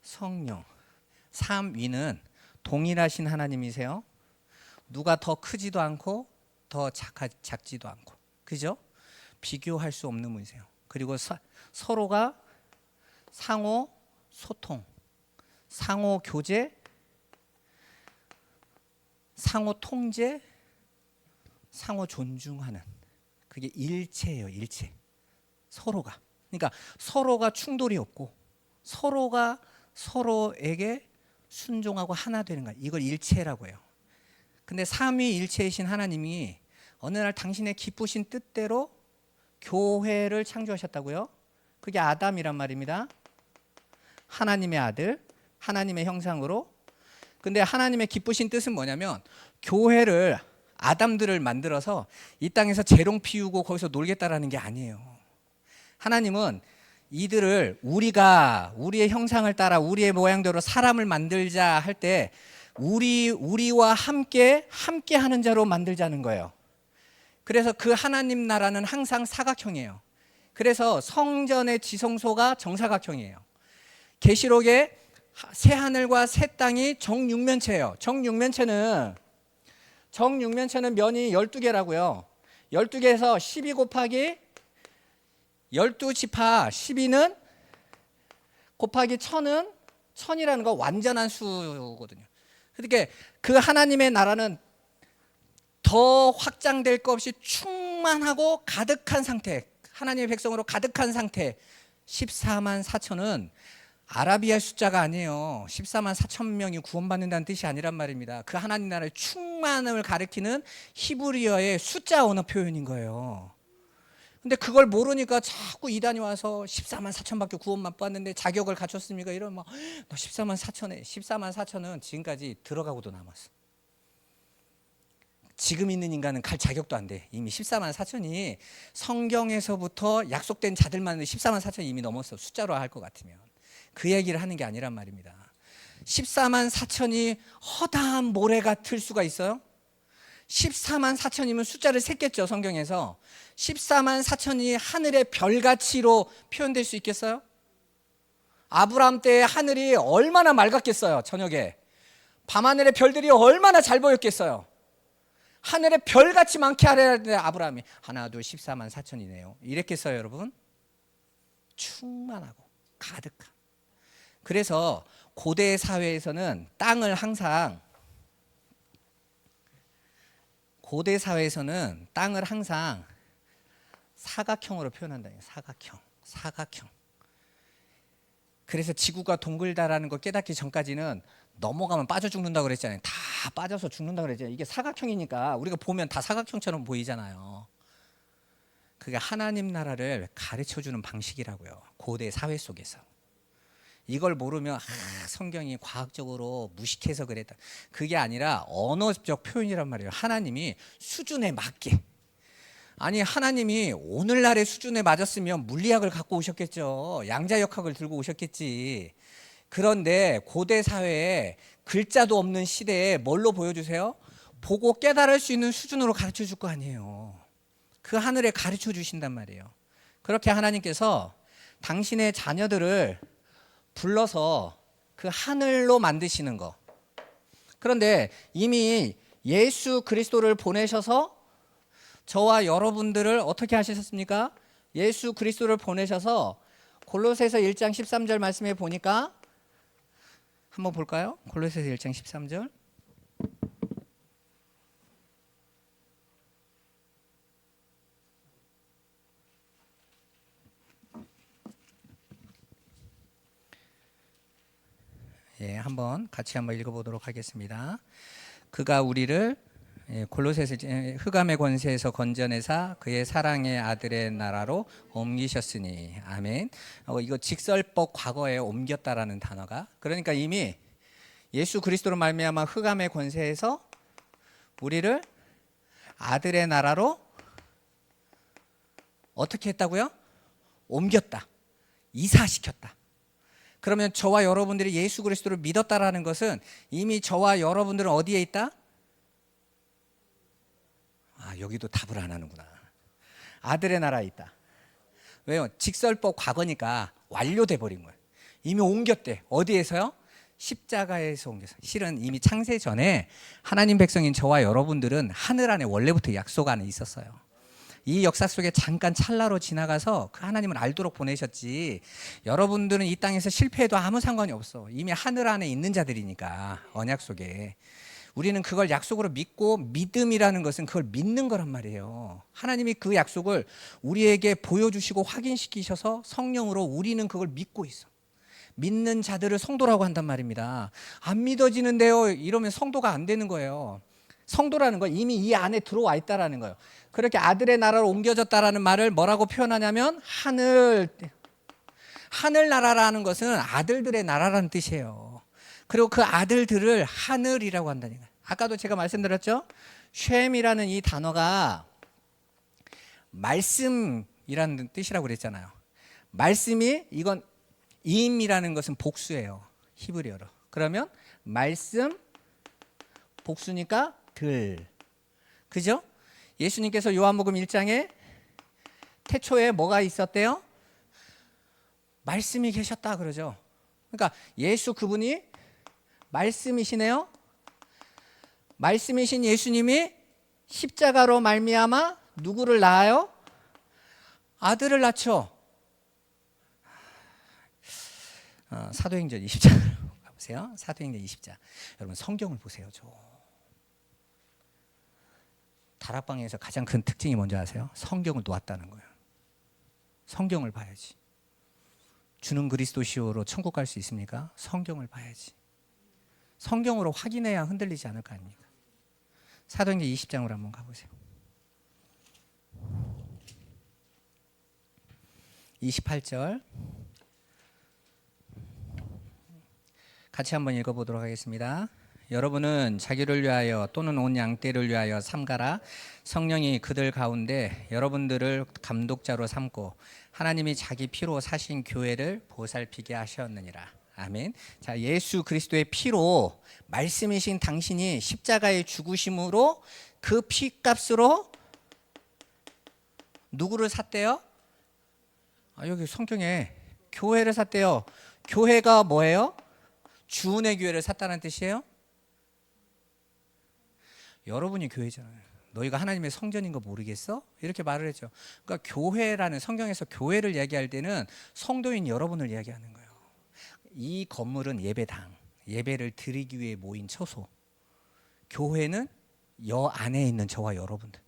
성령. 삼위는 동일하신 하나님이세요. 누가 더 크지도 않고 더 작지도 않고, 그죠? 비교할 수 없는 분이세요. 그리고 서로가 상호 소통, 상호 교제, 상호 통제, 상호 존중하는, 그게 일체예요. 일체. 서로가, 그러니까 서로가 충돌이 없고 서로가 서로에게 순종하고 하나 되는 거야. 이걸 일체라고 해요. 근데 삼위일체이신 하나님이 어느 날 당신의 기쁘신 뜻대로 교회를 창조하셨다고요? 그게 아담이란 말입니다. 하나님의 아들, 하나님의 형상으로. 근데 하나님의 기쁘신 뜻은 뭐냐면, 교회를, 아담들을 만들어서 이 땅에서 재롱 피우고 거기서 놀겠다라는 게 아니에요. 하나님은 이들을 우리가 우리의 형상을 따라 우리의 모양대로 사람을 만들자 할 때 우리와 함께 하는 자로 만들자는 거예요. 그래서 그 하나님 나라는 항상 사각형이에요. 그래서 성전의 지성소가 정사각형이에요. 계시록에 새 하늘과 새 땅이 정육면체예요. 정육면체는 면이 12개라고요. 12개에서 12 곱하기 12지파 12는 곱하기 1000은 1000이라는 거 완전한 수거든요. 그러니까 그 하나님의 나라는 더 확장될 것 없이 충만하고 가득한 상태, 하나님의 백성으로 가득한 상태. 14만 4천은 아라비아 숫자가 아니에요. 14만 4천 명이 구원받는다는 뜻이 아니란 말입니다. 그 하나님 나라의 충만함을 가리키는 히브리어의 숫자 언어 표현인 거예요. 근데 그걸 모르니까 자꾸 이단이 와서 14만 4천밖에 구원 못 받는데 자격을 갖췄습니까? 이러면 너 14만 4천에 14만 4천은 지금까지 들어가고도 남았어. 지금 있는 인간은 갈 자격도 안 돼. 이미 14만 4천이 성경에서부터 약속된 자들만 14만 4천이 이미 넘었어. 숫자로 할 것 같으면. 그 얘기를 하는 게 아니란 말입니다. 14만 4천이 허다한 모래 같을 수가 있어요? 14만 4천이면 숫자를 셌겠죠, 성경에서. 14만 4천이 하늘의 별가치로 표현될 수 있겠어요? 아브라함 때 하늘이 얼마나 맑았겠어요, 저녁에. 밤하늘의 별들이 얼마나 잘 보였겠어요. 하늘의 별같이 많게 하려는데 아브라함이 하나 둘 14만 4천이네요. 이랬겠어요, 여러분? 충만하고 가득한. 그래서 고대 사회에서는 땅을 항상 사각형으로 표현한다. 사각형. 그래서 지구가 동글다라는 걸 깨닫기 전까지는 넘어가면 빠져 죽는다고 그랬잖아요. 다 빠져서 죽는다고 그랬잖아요. 이게 사각형이니까 우리가 보면 다 사각형처럼 보이잖아요. 그게 하나님 나라를 가르쳐주는 방식이라고요. 고대 사회 속에서. 이걸 모르면 성경이 과학적으로 무식해서 그랬다. 그게 아니라 언어적 표현이란 말이에요. 하나님이 수준에 맞게. 아니, 하나님이 오늘날의 수준에 맞았으면 물리학을 갖고 오셨겠죠. 양자역학을 들고 오셨겠지. 그런데 고대 사회에 글자도 없는 시대에 뭘로 보여주세요? 보고 깨달을 수 있는 수준으로 가르쳐 줄 거 아니에요. 그 하늘에 가르쳐 주신단 말이에요. 그렇게 하나님께서 당신의 자녀들을 불러서 그 하늘로 만드시는 거. 그런데 이미 예수 그리스도를 보내셔서 저와 여러분들을 어떻게 하셨습니까? 예수 그리스도를 보내셔서 골로새서 1장 13절 말씀에 보니까 한번 볼까요? 골로새서 1장 13절. 한번 같이 한번 읽어보도록 하겠습니다. 그가 우리를 골로새서 흑암의 권세에서 건져내사 그의 사랑의 아들의 나라로 옮기셨으니 아멘. 이거 직설법 과거에 옮겼다라는 단어가, 그러니까 이미 예수 그리스도로 말미암아 흑암의 권세에서 우리를 아들의 나라로 어떻게 했다고요? 옮겼다, 이사시켰다. 그러면 저와 여러분들이 예수 그리스도를 믿었다라는 것은 이미 저와 여러분들은 어디에 있다? 여기도 답을 안 하는구나. 아들의 나라에 있다. 왜요? 직설법 과거니까 완료돼 버린 거예요. 이미 옮겼대. 어디에서요? 십자가에서 옮겼어요. 실은 이미 창세 전에 하나님 백성인 저와 여러분들은 하늘 안에 원래부터 약속 안에 있었어요. 이 역사 속에 잠깐 찰나로 지나가서 그 하나님을 알도록 보내셨지, 여러분들은 이 땅에서 실패해도 아무 상관이 없어. 이미 하늘 안에 있는 자들이니까, 언약 속에. 우리는 그걸 약속으로 믿고, 믿음이라는 것은 그걸 믿는 거란 말이에요. 하나님이 그 약속을 우리에게 보여주시고 확인시키셔서 성령으로 우리는 그걸 믿고 있어. 믿는 자들을 성도라고 한단 말입니다. 안 믿어지는데요 이러면 성도가 안 되는 거예요. 성도라는 건 이미 이 안에 들어와 있다라는 거예요. 그렇게 아들의 나라로 옮겨졌다라는 말을 뭐라고 표현하냐면 하늘나라라는 것은 아들들의 나라라는 뜻이에요. 그리고 그 아들들을 하늘이라고 한다니까요. 아까도 제가 말씀드렸죠. 쉔이라는 이 단어가 말씀이라는 뜻이라고 그랬잖아요. 말씀이, 이건 임이라는 것은 복수예요, 히브리어로. 그러면 말씀 복수니까 들, 그죠? 예수님께서 요한복음 1장에 태초에 뭐가 있었대요? 말씀이 계셨다 그러죠. 그러니까 예수 그분이 말씀이시네요. 말씀이신 예수님이 십자가로 말미암아 누구를 낳아요? 아들을 낳죠. 사도행전 20장 가보세요. 사도행전 20장. 여러분 성경을 보세요. 다락방에서 가장 큰 특징이 뭔지 아세요? 성경을 놓았다는 거예요. 성경을 봐야지. 주는 그리스도시오로 천국 갈 수 있습니까? 성경을 봐야지. 성경으로 확인해야 흔들리지 않을 거 아닙니까? 사도행전 20장으로 한번 가보세요. 28절 같이 한번 읽어보도록 하겠습니다. 여러분은 자기를 위하여 또는 온 양떼를 위하여 삼가라. 성령이 그들 가운데 여러분들을 감독자로 삼고 하나님이 자기 피로 사신 교회를 보살피게 하셨느니라. 아멘. 자, 예수 그리스도의 피로, 말씀이신 당신이 십자가의 죽으심으로 그 피값으로 누구를 샀대요? 여기 성경에 교회를 샀대요. 교회가 뭐예요? 주은의 교회를 샀다는 뜻이에요? 여러분이 교회잖아요. 너희가 하나님의 성전인 거 모르겠어? 이렇게 말을 했죠. 그러니까 교회라는, 성경에서 교회를 이야기할 때는 성도인 여러분을 이야기하는 거예요. 이 건물은 예배당, 예배를 드리기 위해 모인 처소. 교회는 여 안에 있는 저와 여러분들.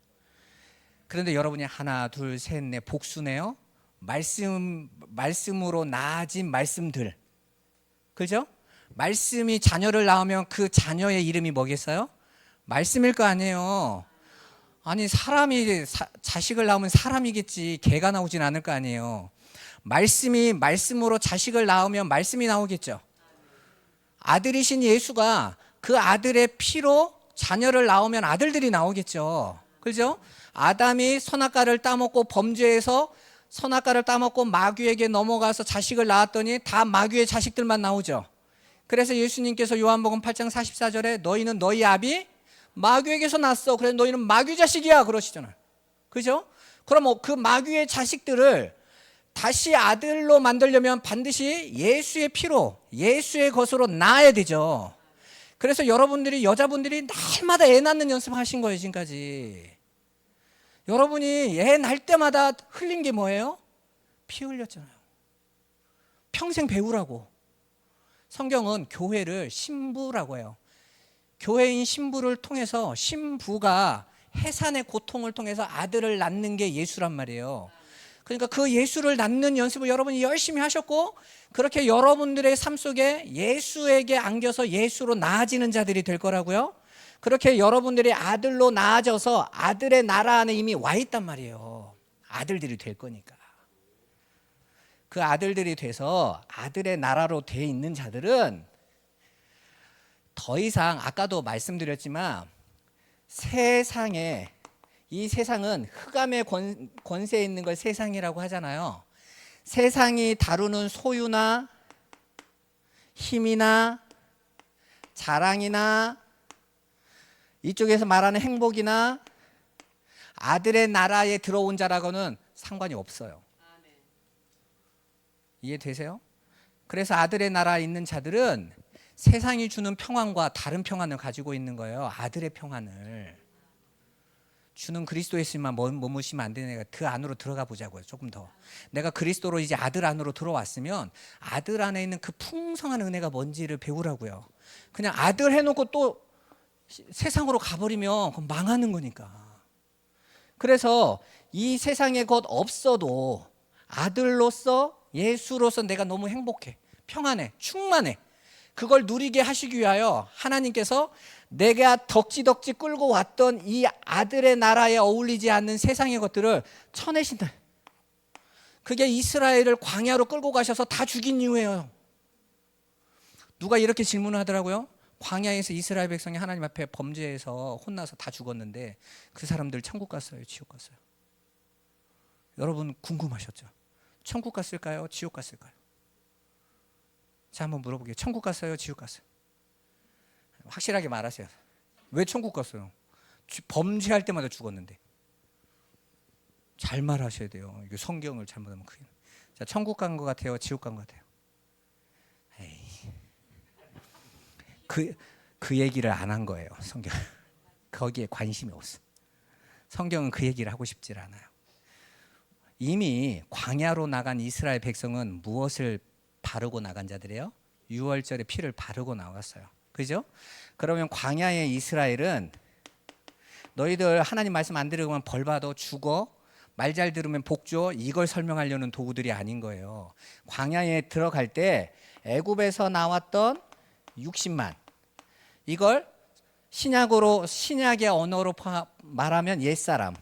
그런데 여러분이 하나, 둘, 셋, 넷 복수네요. 말씀으로 나아진 말씀들. 그죠? 말씀이 자녀를 낳으면 그 자녀의 이름이 뭐겠어요? 말씀일 거 아니에요. 아니, 사람이 자식을 낳으면 사람이겠지, 개가 나오진 않을 거 아니에요. 말씀으로 자식을 낳으면 말씀이 나오겠죠. 아들이신 예수가 그 아들의 피로 자녀를 낳으면 아들들이 나오겠죠. 그죠? 아담이 선악과를 따먹고 범죄해서 선악과를 따먹고 마귀에게 넘어가서 자식을 낳았더니 다 마귀의 자식들만 나오죠. 그래서 예수님께서 요한복음 8장 44절에 너희는 너희 아비 마귀에게서 났어. 그래서 너희는 마귀 자식이야 그러시잖아요. 그죠? 그럼 그 마귀의 자식들을 다시 아들로 만들려면 반드시 예수의 피로, 예수의 것으로 낳아야 되죠. 그래서 여러분들이, 여자분들이 날마다 애 낳는 연습하신 거예요, 지금까지. 여러분이 애 낳을 때마다 흘린 게 뭐예요? 피 흘렸잖아요. 평생 배우라고. 성경은 교회를 신부라고 해요. 교회인 신부를 통해서, 신부가 해산의 고통을 통해서 아들을 낳는 게 예수란 말이에요. 그러니까 그 예수를 낳는 연습을 여러분이 열심히 하셨고, 그렇게 여러분들의 삶 속에 예수에게 안겨서 예수로 나아지는 자들이 될 거라고요. 그렇게 여러분들이 아들로 나아져서 아들의 나라 안에 이미 와 있단 말이에요. 아들들이 될 거니까. 그 아들들이 돼서 아들의 나라로 돼 있는 자들은 더 이상, 아까도 말씀드렸지만, 세상에, 이 세상은 흑암의 권세에 있는 걸 세상이라고 하잖아요. 세상이 다루는 소유나 힘이나 자랑이나 이쪽에서 말하는 행복이나 아들의 나라에 들어온 자라고는 상관이 없어요. 이해되세요? 그래서 아들의 나라에 있는 자들은 세상이 주는 평안과 다른 평안을 가지고 있는 거예요. 아들의 평안을. 주는 그리스도에 있으면 머무시면 안 되니까 그 안으로 들어가 보자고요. 조금 더. 내가 그리스도로 이제 아들 안으로 들어왔으면 아들 안에 있는 그 풍성한 은혜가 뭔지를 배우라고요. 그냥 아들 해놓고 또 세상으로 가버리면 그건 망하는 거니까. 그래서 이 세상에 곧 없어도 아들로서, 예수로서 내가 너무 행복해, 평안해, 충만해. 그걸 누리게 하시기 위하여 하나님께서 내가 덕지덕지 끌고 왔던 이 아들의 나라에 어울리지 않는 세상의 것들을 쳐내신다. 그게 이스라엘을 광야로 끌고 가셔서 다 죽인 이유예요. 누가 이렇게 질문을 하더라고요. 광야에서 이스라엘 백성이 하나님 앞에 범죄해서 혼나서 다 죽었는데 그 사람들 천국 갔어요, 지옥 갔어요? 여러분 궁금하셨죠? 천국 갔을까요, 지옥 갔을까요? 자, 한번 물어볼게요. 천국 갔어요, 지옥 갔어요? 확실하게 말하세요. 왜 천국 갔어요? 범죄할 때마다 죽었는데. 잘 말하셔야 돼요. 이거 성경을 잘못하면 큰일. 자, 천국 간 것 같아요, 지옥 간 것 같아요? 에이. 그 얘기를 안 한 거예요, 성경. 거기에 관심이 없어. 성경은 그 얘기를 하고 싶지 않아요. 이미 광야로 나간 이스라엘 백성은 무엇을 바르고 나간 자들이에요? 유월절에 피를 바르고 나갔어요. 그죠? 그러면 광야의 이스라엘은 너희들 하나님 말씀 안 들으면 벌 받아, 죽어, 말 잘 들으면 복 줘, 이걸 설명하려는 도구들이 아닌 거예요. 광야에 들어갈 때 애굽에서 나왔던 60만, 이걸 신약의 언어로 말하면 옛사람,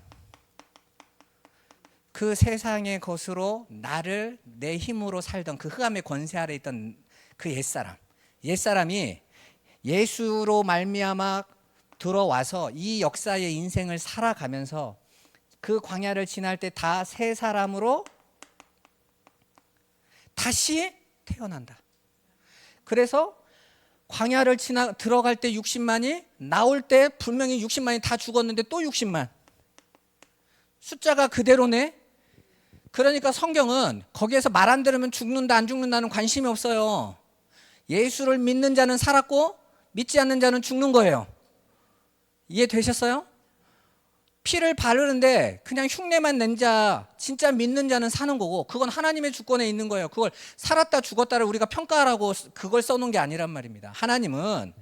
그 세상의 것으로 나를 내 힘으로 살던 그 흑암의 권세 아래 있던 그 옛사람이 예수로 말미암아 들어와서 이 역사의 인생을 살아가면서 그 광야를 지날 때 다 새 사람으로 다시 태어난다. 그래서 광야를 들어갈 때 60만이, 나올 때 분명히 60만이 다 죽었는데 또 60만. 숫자가 그대로네. 그러니까 성경은 거기에서 말 안 들으면 죽는다 안 죽는다는 관심이 없어요. 예수를 믿는 자는 살았고 믿지 않는 자는 죽는 거예요. 이해되셨어요? 피를 바르는데 그냥 흉내만 낸 자, 진짜 믿는 자는 사는 거고, 그건 하나님의 주권에 있는 거예요. 그걸 살았다 죽었다를 우리가 평가하라고 그걸 써놓은 게 아니란 말입니다. 하나님은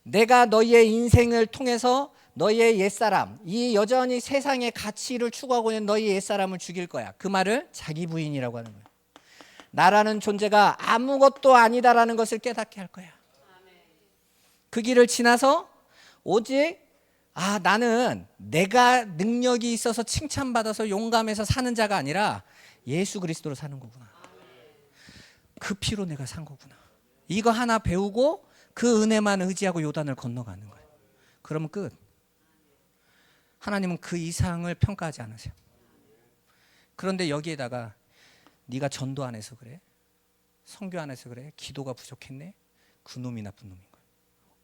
내가 너희의 인생을 통해서 너희의 옛사람, 이 여전히 세상의 가치를 추구하고 있는 너희의 옛사람을 죽일 거야. 그 말을 자기 부인이라고 하는 거예요. 나라는 존재가 아무것도 아니다라는 것을 깨닫게 할 거야. 그 길을 지나서 오직 나는 내가 능력이 있어서 칭찬받아서 용감해서 사는 자가 아니라 예수 그리스도로 사는 거구나. 그 피로 내가 산 거구나. 이거 하나 배우고 그 은혜만 의지하고 요단을 건너가는 거예요. 그러면 끝. 하나님은 그 이상을 평가하지 않으세요. 그런데 여기에다가 네가 전도 안 해서 그래? 선교 안 해서 그래? 기도가 부족했네? 그놈이 나쁜 놈인 거예요.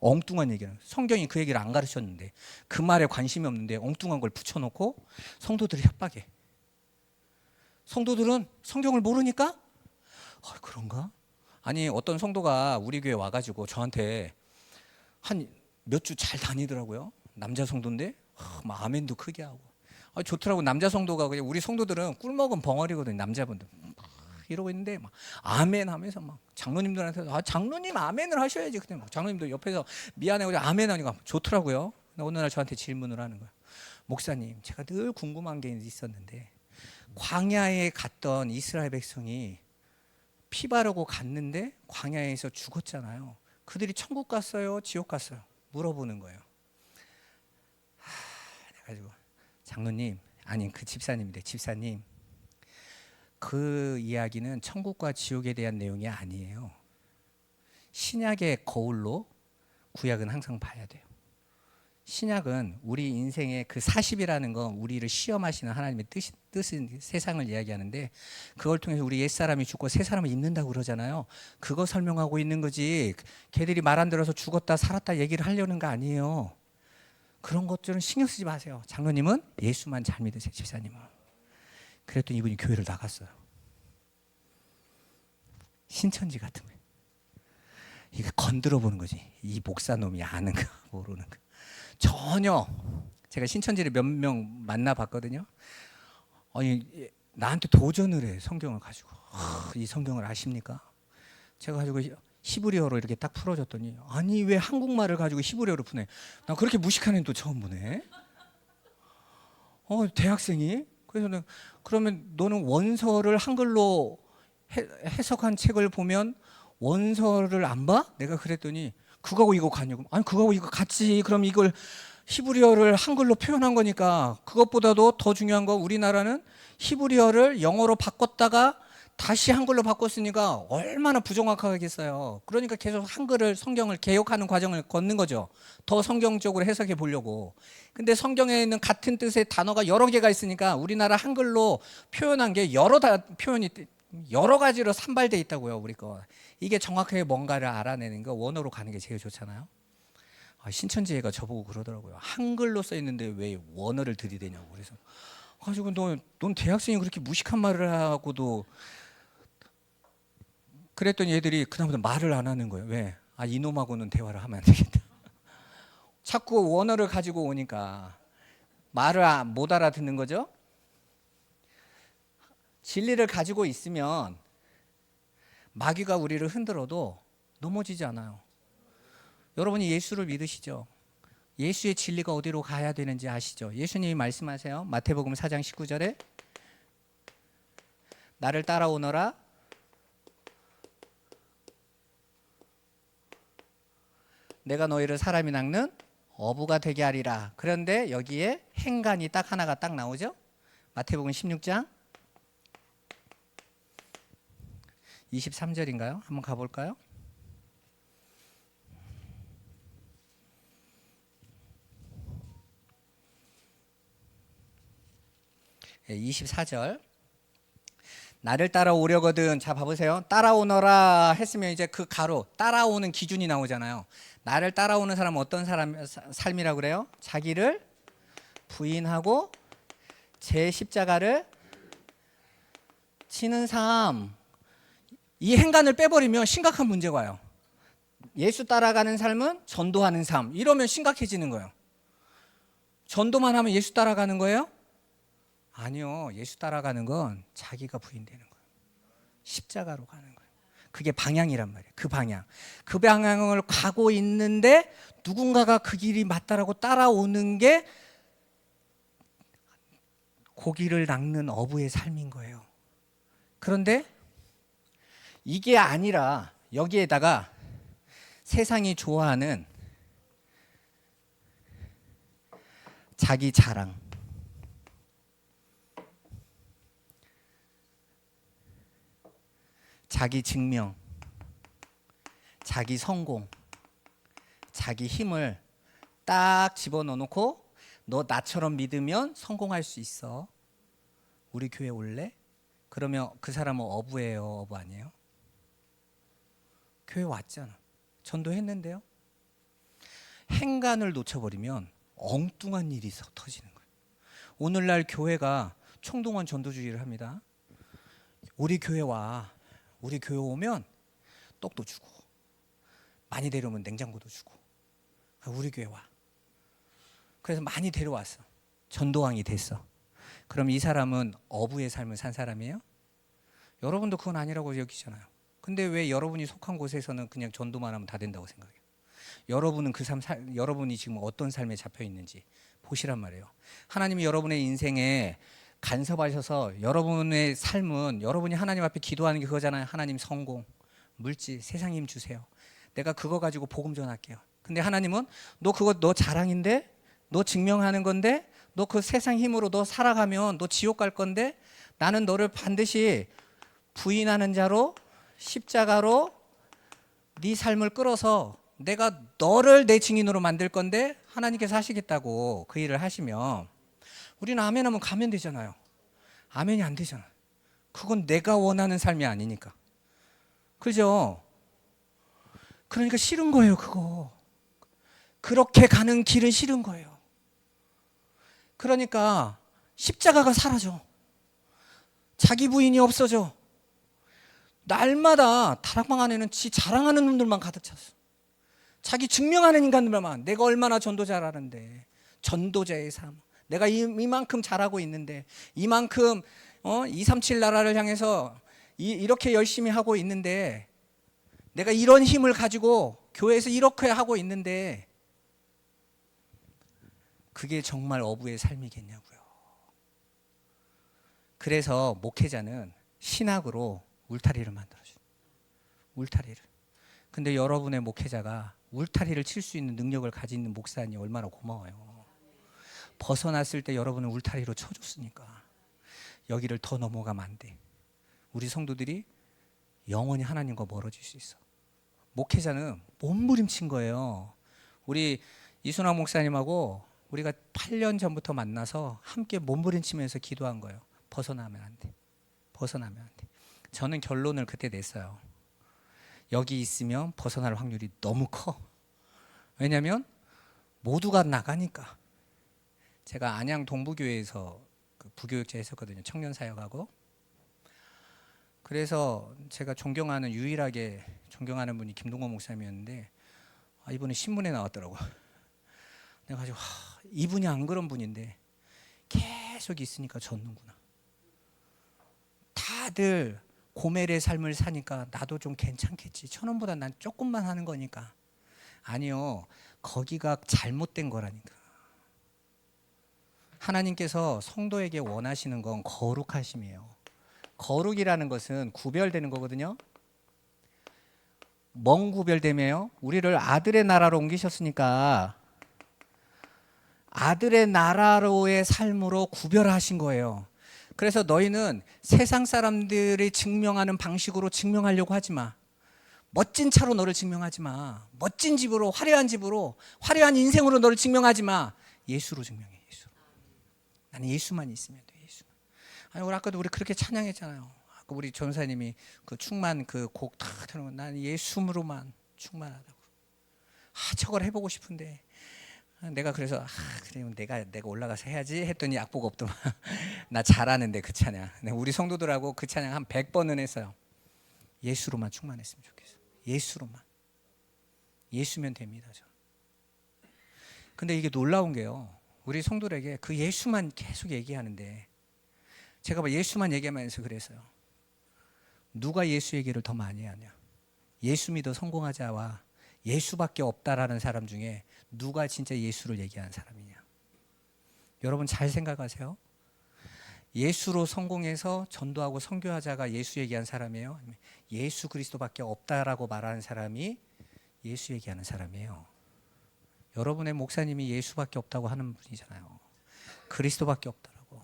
엉뚱한 얘기는, 성경이 그 얘기를 안 가르쳤는데, 그 말에 관심이 없는데 엉뚱한 걸 붙여놓고 성도들을 협박해. 성도들은 성경을 모르니까 그런가? 아니, 어떤 성도가 우리 교회 와가지고 저한테 한 몇 주 잘 다니더라고요. 남자 성도인데 막 아멘도 크게 하고 좋더라고. 남자 성도가. 그냥 우리 성도들은 꿀먹은 벙어리거든요. 남자분들 이러고 있는데 막 아멘 하면서 막 장로님들한테 장로님 아멘을 하셔야지. 그때 막 장로님도 옆에서 미안해가지고 아멘 하니까 좋더라고요. 어느 날 저한테 질문을 하는 거예요. 목사님, 제가 늘 궁금한 게 있었는데 광야에 갔던 이스라엘 백성이 피 바르고 갔는데 광야에서 죽었잖아요. 그들이 천국 갔어요? 지옥 갔어요? 물어보는 거예요. 그래가지고 장로님, 아니 그 집사님인데, 집사님, 그 이야기는 천국과 지옥에 대한 내용이 아니에요. 신약의 거울로 구약은 항상 봐야 돼요. 신약은 우리 인생의 그 40이라는 건 우리를 시험하시는 하나님의 뜻은 세상을 이야기하는데, 그걸 통해서 우리 옛사람이 죽고 새사람을 입는다고 그러잖아요. 그거 설명하고 있는 거지, 걔들이 말 안 들어서 죽었다 살았다 얘기를 하려는 거 아니에요. 그런 것들은 신경 쓰지 마세요. 장로님은 예수만 잘 믿으세요. 집사님은. 그랬더니 이분이 교회를 나갔어요. 신천지 같은 거예요. 이거 건드려 보는 거지. 이 목사놈이 아는가 모르는가. 전혀. 제가 신천지를 몇 명 만나봤거든요. 아니, 나한테 도전을 해. 성경을 가지고. 이 성경을 아십니까? 제가 가지고 히브리어로 이렇게 딱 풀어줬더니, 아니 왜 한국말을 가지고 히브리어로 푸네. 나 그렇게 무식한 애는 또 처음 보네. 대학생이. 그래서 그러면 너는 원서를 한글로 해석한 책을 보면 원서를 안 봐? 내가 그랬더니 그거하고 이거 같냐고. 아니 그거하고 이거 같지. 그럼 이걸 히브리어를 한글로 표현한 거니까. 그것보다도 더 중요한 거, 우리나라는 히브리어를 영어로 바꿨다가 다시 한글로 바꿨으니까 얼마나 부정확하겠어요. 그러니까 계속 한글을, 성경을 개혁하는 과정을 걷는 거죠. 더 성경적으로 해석해 보려고. 근데 성경에 있는 같은 뜻의 단어가 여러 개가 있으니까 우리나라 한글로 표현한 게 표현이 여러 가지로 산발돼 있다고요. 우리 거. 이게 정확하게 뭔가를 알아내는 거, 원어로 가는 게 제일 좋잖아요. 신천지애가 저보고 그러더라고요. 한글로 써 있는데 왜 원어를 들이대냐고. 그래서 가지고 넌 대학생이 그렇게 무식한 말을 하고도. 그랬더니 애들이 그다음부터 말을 안 하는 거예요. 왜? 이놈하고는 대화를 하면 안 되겠다. 자꾸 원어를 가지고 오니까 말을 못 알아듣는 거죠. 진리를 가지고 있으면 마귀가 우리를 흔들어도 넘어지지 않아요. 여러분이 예수를 믿으시죠? 예수의 진리가 어디로 가야 되는지 아시죠? 예수님이 말씀하세요. 마태복음 4장 19절에 나를 따라오너라. 내가 너희를 사람이 낚는 어부가 되게 하리라. 그런데 여기에 행간이 딱 하나가 딱 나오죠. 마태복음 16장 23절인가요? 한번 가볼까요? 24절. 나를 따라오려거든. 자, 봐보세요. 따라오너라 했으면 이제 그 가로, 따라오는 기준이 나오잖아요. 나를 따라오는 사람은 어떤 삶이라고 그래요? 자기를 부인하고 제 십자가를 치는 삶. 이 행간을 빼버리면 심각한 문제가 와요. 예수 따라가는 삶은 전도하는 삶. 이러면 심각해지는 거예요. 전도만 하면 예수 따라가는 거예요? 아니요. 예수 따라가는 건 자기가 부인되는 거예요. 십자가로 가는 거예요. 그게 방향이란 말이에요. 그 방향. 그 방향을 가고 있는데 누군가가 그 길이 맞다라고 따라오는 게 고기를 낚는 어부의 삶인 거예요. 그런데 이게 아니라 여기에다가 세상이 좋아하는 자기 자랑, 자기 증명, 자기 성공, 자기 힘을 딱 집어넣어 놓고 너 나처럼 믿으면 성공할 수 있어. 우리 교회 올래? 그러면 그 사람은 어부예요, 어부 아니에요? 교회 왔잖아. 전도했는데요. 행간을 놓쳐버리면 엉뚱한 일이 터지는 거예요. 오늘날 교회가 총동원 전도주의를 합니다. 우리 교회 와. 우리 교회 오면 떡도 주고 많이 데려오면 냉장고도 주고. 우리 교회 와. 그래서 많이 데려왔어. 전도왕이 됐어. 그럼 이 사람은 어부의 삶을 산 사람이에요? 여러분도 그건 아니라고 여기잖아요. 근데 왜 여러분이 속한 곳에서는 그냥 전도만 하면 다 된다고 생각해요? 여러분은 여러분이 지금 어떤 삶에 잡혀 있는지 보시란 말이에요. 하나님이 여러분의 인생에 간섭하셔서 여러분의 삶은 여러분이 하나님 앞에 기도하는 게 그거잖아요. 하나님 성공, 물질, 세상 힘 주세요. 내가 그거 가지고 복음 전할게요. 근데 하나님은 너 그거 너 자랑인데, 너 증명하는 건데, 너 그 세상 힘으로 너 살아가면 너 지옥 갈 건데, 나는 너를 반드시 부인하는 자로 십자가로 네 삶을 끌어서 내가 너를 내 증인으로 만들 건데 하나님께서 하시겠다고 그 일을 하시면 우리는 아멘하면 가면 되잖아요. 아멘이 안 되잖아. 그건 내가 원하는 삶이 아니니까. 그죠? 그러니까 싫은 거예요, 그거. 그렇게 가는 길은 싫은 거예요. 그러니까 십자가가 사라져. 자기 부인이 없어져. 날마다 다락방 안에는 지 자랑하는 놈들만 가득 찼어. 자기 증명하는 인간들만. 내가 얼마나 전도자라는데, 전도자의 삶. 내가 이만큼 잘하고 있는데, 이만큼 237 나라를 향해서 이렇게 열심히 하고 있는데, 내가 이런 힘을 가지고 교회에서 이렇게 하고 있는데, 그게 정말 어부의 삶이겠냐고요. 그래서 목회자는 신학으로 울타리를 만들어줘요. 울타리를. 근데 여러분의 목회자가 울타리를 칠 수 있는 능력을 가지고 있는 목사님 얼마나 고마워요. 벗어났을 때 여러분은 울타리로 쳐줬으니까 여기를 더 넘어가면 안 돼. 우리 성도들이 영원히 하나님과 멀어질 수 있어. 목회자는 몸부림친 거예요. 우리 이순학 목사님하고 우리가 8년 전부터 만나서 함께 몸부림치면서 기도한 거예요. 벗어나면 안 돼. 벗어나면 안 돼. 저는 결론을 그때 냈어요. 여기 있으면 벗어날 확률이 너무 커. 왜냐하면 모두가 나가니까. 제가 안양 동부교회에서 그 부교육자 했었거든요. 청년 사역하고. 그래서 제가 유일하게 존경하는 분이 김동건 목사님이었는데, 이분은 신문에 나왔더라고. 내가 가지고 이분이 안 그런 분인데 계속 있으니까 졌는구나. 다들 고멜의 삶을 사니까 나도 좀 괜찮겠지. 1,000원보다 난 조금만 하는 거니까. 아니요, 거기가 잘못된 거라니까. 하나님께서 성도에게 원하시는 건 거룩하심이에요. 거룩이라는 것은 구별되는 거거든요. 뭔 구별됨이에요? 우리를 아들의 나라로 옮기셨으니까 아들의 나라로의 삶으로 구별하신 거예요. 그래서 너희는 세상 사람들이 증명하는 방식으로 증명하려고 하지 마. 멋진 차로 너를 증명하지 마. 멋진 집으로, 화려한 집으로, 화려한 인생으로 너를 증명하지 마. 예수로 증명해. 예수. 나는 예수만 있으면 돼. 예수. 아니, 우리 아까도 우리 그렇게 찬양했잖아요. 아까 우리 전사님이 그 충만 그 곡 다 들은 거, 나는 예수로만 충만하다고. 저걸 해보고 싶은데. 내가 그래서 그래 내가 올라가서 해야지 했더니 악보가 없더만. 나 잘하는데 그 찬양. 우리 성도들하고 그 찬양 한 100번은 했어요. 예수로만 충만했으면 좋겠어. 예수로만. 예수면 됩니다. 저. 근데 이게 놀라운 게요. 우리 성도들에게 그 예수만 계속 얘기하는데, 제가 예수만 얘기하면서 그랬어요. 누가 예수 얘기를 더 많이 하냐? 예수 믿어 성공하자와 예수밖에 없다라는 사람 중에 누가 진짜 예수를 얘기하는 사람이냐? 여러분 잘 생각하세요. 예수로 성공해서 전도하고 선교하자가 예수 얘기한 사람이에요? 아니면 예수 그리스도밖에 없다라고 말하는 사람이 예수 얘기하는 사람이에요? 여러분의 목사님이 예수밖에 없다고 하는 분이잖아요. 그리스도밖에 없다라고,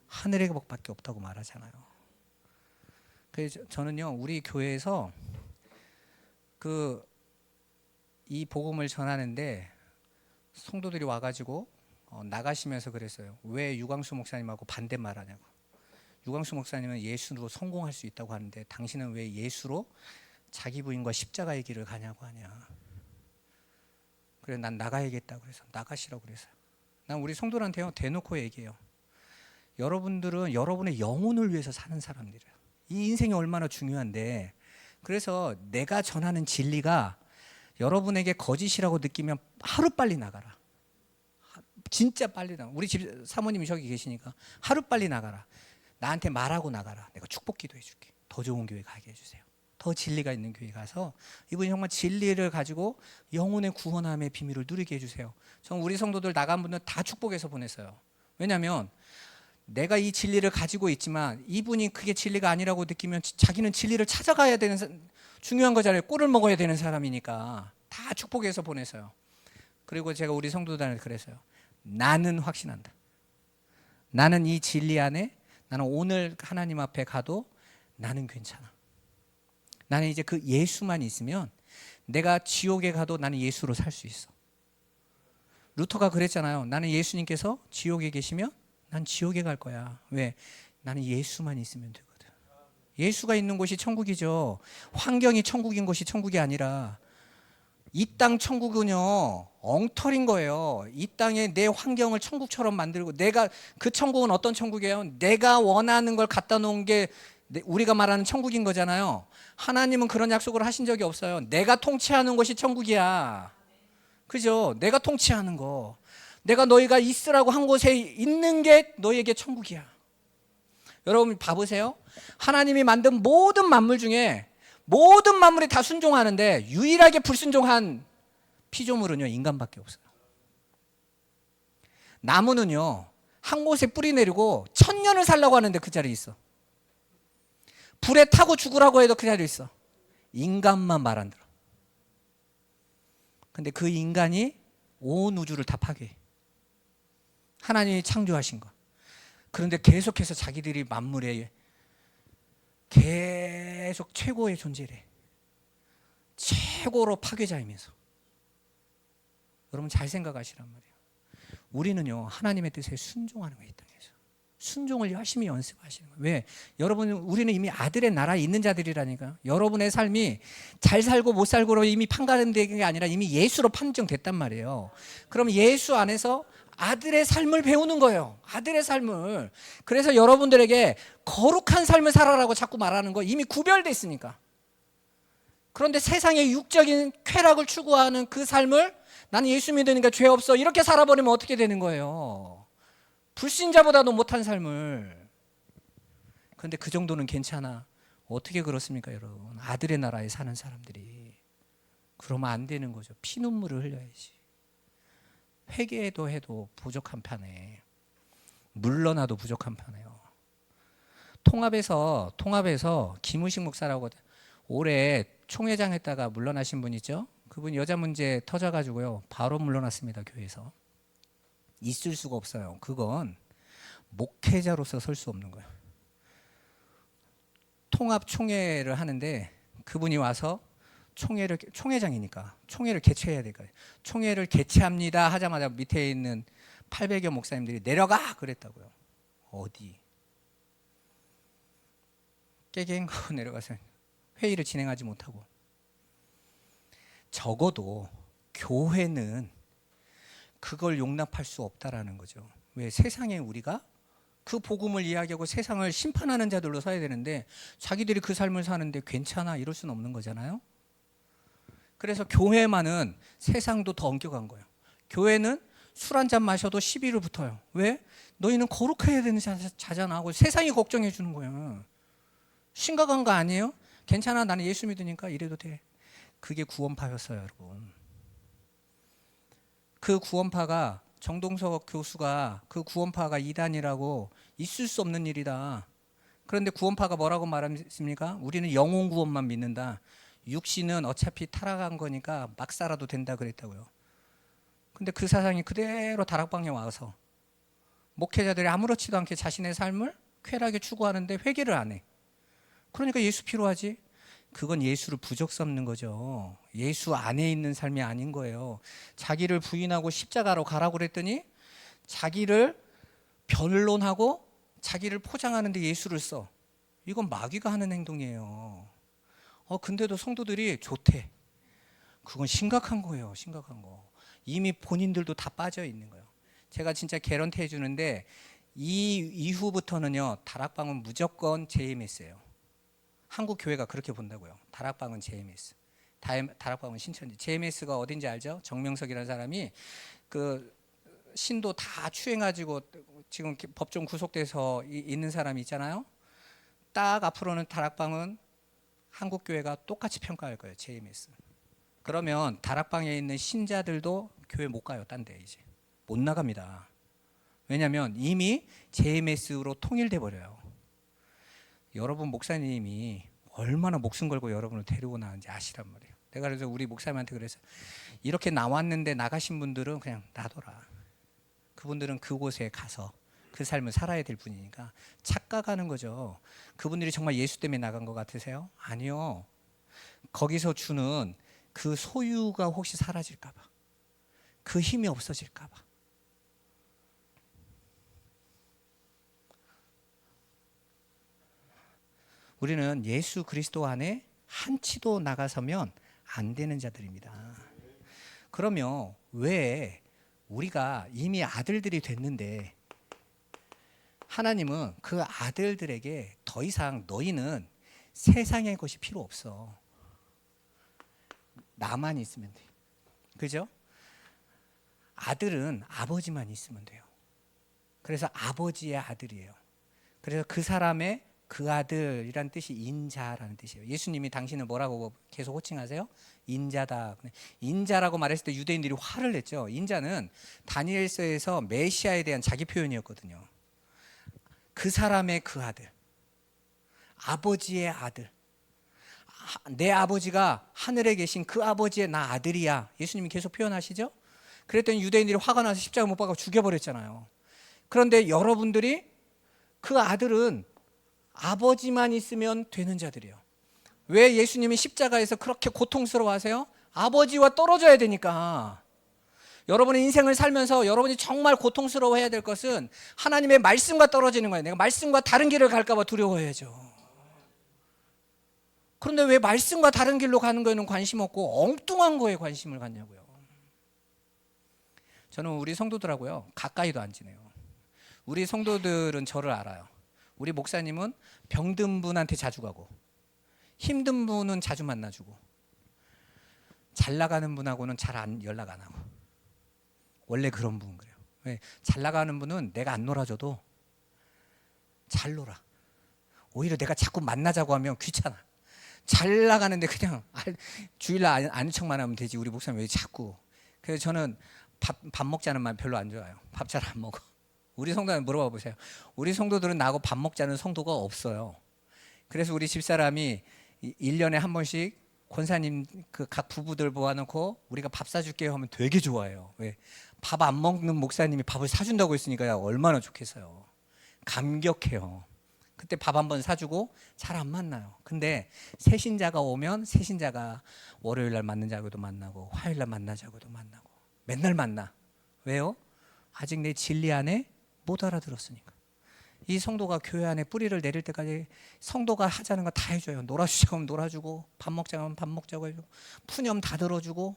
하늘의 복밖에 없다고 말하잖아요. 그래서 저는요, 우리 교회에서 이 복음을 전하는데 성도들이 와가지고 나가시면서 그랬어요. 왜 유광수 목사님하고 반대말하냐고. 유광수 목사님은 예수로 성공할 수 있다고 하는데 당신은 왜 예수로 자기 부인과 십자가의 길을 가냐고 하냐. 그래, 난 나가야겠다 그래서 나가시라고 그랬어요. 난 우리 성도들한테요 대놓고 얘기해요. 여러분들은 여러분의 영혼을 위해서 사는 사람들이에요. 이 인생이 얼마나 중요한데, 그래서 내가 전하는 진리가 여러분에게 거짓이라고 느끼면 하루빨리 나가라. 진짜 빨리 나가. 우리 집 사모님이 저기 계시니까 하루빨리 나가라. 나한테 말하고 나가라. 내가 축복 기도해 줄게. 더 좋은 교회 가게 해주세요. 더 진리가 있는 교회 가서 이분이 정말 진리를 가지고 영혼의 구원함의 비밀을 누리게 해주세요. 전 우리 성도들 나간 분들 다 축복해서 보냈어요. 왜냐하면 내가 이 진리를 가지고 있지만 이분이 그게 진리가 아니라고 느끼면 자기는 진리를 찾아가야 되는 중요한 거잖아요. 꿀을 먹어야 되는 사람이니까. 다 축복해서 보내서요. 그리고 제가 우리 성도들한테 그랬어요. 나는 확신한다. 나는 이 진리 안에, 나는 오늘 하나님 앞에 가도 나는 괜찮아. 나는 이제 그 예수만 있으면 내가 지옥에 가도 나는 예수로 살 수 있어. 루터가 그랬잖아요. 나는 예수님께서 지옥에 계시면 난 지옥에 갈 거야. 왜? 나는 예수만 있으면 되거든. 예수가 있는 곳이 천국이죠. 환경이 천국인 곳이 천국이 아니라, 이 땅 천국은요 엉터리인 거예요. 이 땅에 내 환경을 천국처럼 만들고, 내가, 그 천국은 어떤 천국이에요? 내가 원하는 걸 갖다 놓은 게 우리가 말하는 천국인 거잖아요. 하나님은 그런 약속을 하신 적이 없어요. 내가 통치하는 곳이 천국이야. 그죠? 내가 통치하는 거, 내가 너희가 있으라고 한 곳에 있는 게 너희에게 천국이야. 여러분 봐보세요. 하나님이 만든 모든 만물 중에 모든 만물이 다 순종하는데 유일하게 불순종한 피조물은요 인간밖에 없어요. 나무는요 한 곳에 뿌리 내리고 1000년을 살라고 하는데 그 자리에 있어. 불에 타고 죽으라고 해도 그 자리에 있어. 인간만 말 안 들어. 근데 그 인간이 온 우주를 다 파괴해. 하나님이 창조하신 거. 그런데 계속해서 자기들이 만물에 계속 최고의 존재래. 최고로 파괴자이면서. 여러분 잘 생각하시란 말이에요. 우리는요 하나님의 뜻에 순종하는 거예요. 이 땅에서 순종을 열심히 연습하시는 거예요. 왜? 여러분, 우리는 이미 아들의 나라에 있는 자들이라니까요. 여러분의 삶이 잘 살고 못 살고로 이미 판가름된 게 아니라 이미 예수로 판정됐단 말이에요. 그럼 예수 안에서 아들의 삶을 배우는 거예요. 아들의 삶을. 그래서 여러분들에게 거룩한 삶을 살아라고 자꾸 말하는 거 이미 구별돼 있으니까. 그런데 세상의 육적인 쾌락을 추구하는 그 삶을, 나는 예수 믿으니까 죄 없어, 이렇게 살아버리면 어떻게 되는 거예요? 불신자보다도 못한 삶을. 그런데 그 정도는 괜찮아. 어떻게 그렇습니까 여러분? 아들의 나라에 사는 사람들이. 그러면 안 되는 거죠. 피눈물을 흘려야지. 회개도 해도 부족한 판에, 물러나도 부족한 판에요. 통합에서 김우식 목사라고 올해 총회장 했다가 물러나신 분 있죠? 그분 여자 문제 터져가지고요 바로 물러났습니다. 교회에서. 있을 수가 없어요. 그건 목회자로서 설 수 없는 거예요. 통합 총회를 하는데 그분이 와서 총회장이니까 총회를 개최해야 될 거예요. 총회를 개최합니다 하자마자 밑에 있는 800여 목사님들이 내려가 그랬다고요. 어디? 깨갱 하고 내려가서 회의를 진행하지 못하고. 적어도 교회는 그걸 용납할 수 없다라는 거죠. 왜? 세상에 우리가 그 복음을 이야기하고 세상을 심판하는 자들로 서야 되는데 자기들이 그 삶을 사는데 괜찮아 이럴 수는 없는 거잖아요. 그래서 교회만은 세상도 더 엄격한 거예요. 교회는 술 한 잔 마셔도 시비를 붙어요. 왜? 너희는 거룩해야 되는 자잖아 하고 세상이 걱정해 주는 거예요. 심각한 거 아니에요? 괜찮아, 나는 예수 믿으니까 이래도 돼. 그게 구원파였어요, 여러분. 그 구원파가, 정동석 교수가 그 구원파가 이단이라고, 있을 수 없는 일이다. 그런데 구원파가 뭐라고 말했습니까? 우리는 영혼 구원만 믿는다. 육신은 어차피 타락한 거니까 막 살아도 된다 그랬다고요. 근데 그 사상이 그대로 다락방에 와서 목회자들이 아무렇지도 않게 자신의 삶을 쾌락에 추구하는데 회개를 안 해. 그러니까 예수 필요하지? 그건 예수를 부적 삼는 거죠. 예수 안에 있는 삶이 아닌 거예요. 자기를 부인하고 십자가로 가라고 그랬더니 자기를 변론하고 자기를 포장하는데 예수를 써. 이건 마귀가 하는 행동이에요. 근데도 성도들이 좋대. 그건 심각한 거예요. 심각한 거. 이미 본인들도 다 빠져 있는 거예요. 제가 진짜 개런티 해주는데 이 이후부터는요 다락방은 무조건 JMS예요. 한국 교회가 그렇게 본다고요. 다락방은 JMS. 다락방은 신천지. JMS가 어딘지 알죠? 정명석이라는 사람이 그 신도 다 추행가지고 지금 법정 구속돼서 있는 사람이 있잖아요. 딱 앞으로는 다락방은 한국 교회가 똑같이 평가할 거예요. JMS. 그러면 다락방에 있는 신자들도 교회 못 가요. 딴 데 이제 못 나갑니다. 왜냐하면 이미 JMS로 통일돼 버려요. 여러분 목사님이 얼마나 목숨 걸고 여러분을 데리고 나왔는지 아시란 말이에요. 내가 그래서 우리 목사님한테 그래서 이렇게 나왔는데 나가신 분들은 그냥 놔둬라. 그분들은 그곳에 가서 그 삶을 살아야 될 분이니까 착각하는 거죠. 그분들이 정말 예수 때문에 나간 것 같으세요? 아니요. 거기서 주는 그 소유가 혹시 사라질까 봐, 그 힘이 없어질까 봐. 우리는 예수 그리스도 안에 한치도 나가서면 안 되는 자들입니다. 그러면 왜 우리가 이미 아들들이 됐는데 하나님은 그 아들들에게 더 이상 너희는 세상의 것이 필요 없어. 나만 있으면 돼. 그죠? 아들은 아버지만 있으면 돼요. 그래서 아버지의 아들이에요. 그래서 그 사람의 그 아들이란 뜻이 인자라는 뜻이에요. 예수님이 당신을 뭐라고 계속 호칭하세요? 인자다. 인자라고 말했을 때 유대인들이 화를 냈죠. 인자는 다니엘서에서 메시아에 대한 자기 표현이었거든요. 그 사람의 그 아들, 아버지의 아들. 내 아버지가 하늘에 계신 그 아버지의 나 아들이야. 예수님이 계속 표현하시죠. 그랬더니 유대인들이 화가 나서 십자가 못 박아 죽여버렸잖아요. 그런데 여러분들이 그 아들은 아버지만 있으면 되는 자들이에요. 왜 예수님이 십자가에서 그렇게 고통스러워하세요? 아버지와 떨어져야 되니까. 여러분의 인생을 살면서 여러분이 정말 고통스러워해야 될 것은 하나님의 말씀과 떨어지는 거예요. 내가 말씀과 다른 길을 갈까 봐 두려워해야죠. 그런데 왜 말씀과 다른 길로 가는 거에는 관심 없고 엉뚱한 거에 관심을 갖냐고요. 저는 우리 성도들하고요 가까이도 안 지내요. 우리 성도들은 저를 알아요. 우리 목사님은 병든 분한테 자주 가고 힘든 분은 자주 만나주고 잘 나가는 분하고는 잘 연락 안 하고. 원래 그런 분은 그래요. 왜? 잘 나가는 분은 내가 안 놀아줘도 잘 놀아. 오히려 내가 자꾸 만나자고 하면 귀찮아. 잘 나가는데 그냥 주일날 아는 척만 하면 되지. 우리 목사님 왜 자꾸. 그래서 저는 밥 먹자는 말 별로 안 좋아해요. 밥 잘 안 먹어. 우리 성도한테 물어봐 보세요. 우리 성도들은 나하고 밥 먹자는 성도가 없어요. 그래서 우리 집사람이 1년에 한 번씩 권사님 그 각 부부들 모아놓고 우리가 밥 사줄게요 하면 되게 좋아해요. 왜? 밥 안 먹는 목사님이 밥을 사준다고 했으니까 얼마나 좋겠어요. 감격해요. 그때 밥 한 번 사주고 잘 안 만나요. 근데 새신자가 오면 새신자가 월요일날 만나자고도 만나고 화요일날 만나자고도 만나고 맨날 만나. 왜요? 아직 내 진리 안에 못 알아들었으니까. 이 성도가 교회 안에 뿌리를 내릴 때까지 성도가 하자는 거 다 해줘요. 놀아주자고 하면 놀아주고 밥 먹자고 하면 밥 먹자고 해주고 푸념 다 들어주고.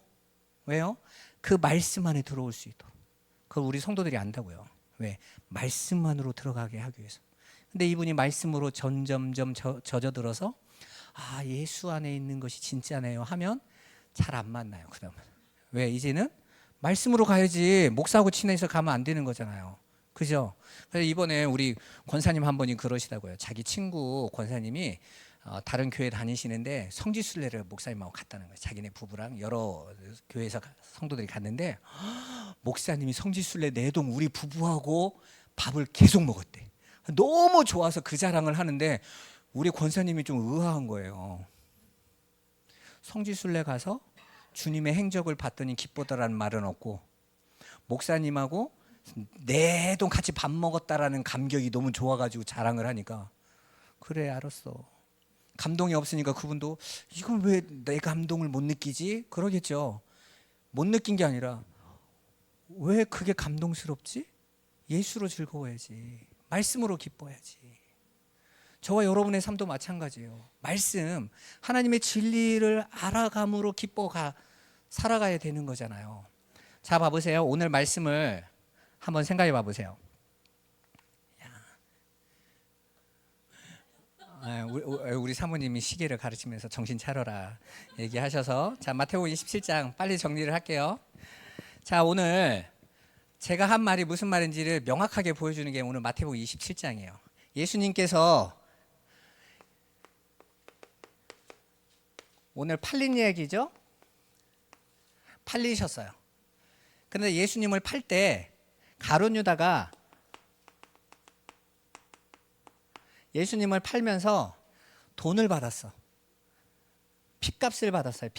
왜요? 그 말씀 안에 들어올 수 있도록. 그걸 우리 성도들이 안다고요. 왜? 말씀만으로 들어가게 하기 위해서. 근데 이분이 말씀으로 점점점 젖어들어서 아 예수 안에 있는 것이 진짜네요 하면 잘 안 만나요. 그 다음은. 왜? 이제는 말씀으로 가야지 목사하고 친해서 가면 안 되는 거잖아요. 그죠? 그래서 이번에 우리 권사님 한 분이 그러시다고요. 자기 친구 권사님이 다른 교회 다니시는데 성지순례를 목사님하고 갔다는 거예요. 자기네 부부랑 여러 교회에서 성도들이 갔는데 목사님이 성지순례 내동 우리 부부하고 밥을 계속 먹었대. 너무 좋아서 그 자랑을 하는데 우리 권사님이 좀 의아한 거예요. 성지순례 가서 주님의 행적을 봤더니 기쁘다라는 말은 없고 목사님하고 내동 같이 밥 먹었다라는 감격이 너무 좋아가지고 자랑을 하니까 그래 알았어. 감동이 없으니까 그분도 이건 왜 내 감동을 못 느끼지? 그러겠죠. 못 느낀 게 아니라 왜 그게 감동스럽지? 예수로 즐거워야지. 말씀으로 기뻐야지. 저와 여러분의 삶도 마찬가지예요. 말씀, 하나님의 진리를 알아감으로 살아가야 되는 거잖아요. 자, 봐보세요. 오늘 말씀을 한번 생각해 봐보세요. 우리 사모님이 시계를 가르치면서 정신 차려라 얘기하셔서 자 마태복음 27장 빨리 정리를 할게요. 자 오늘 제가 한 말이 무슨 말인지를 명확하게 보여주는 게 오늘 마태복음 27장이에요. 예수님께서 오늘 팔린 얘기죠. 팔리셨어요. 그런데 예수님을 팔 때 가룟 유다가 예수님을 팔면서 돈을 받았어. 핏값을 받았어요.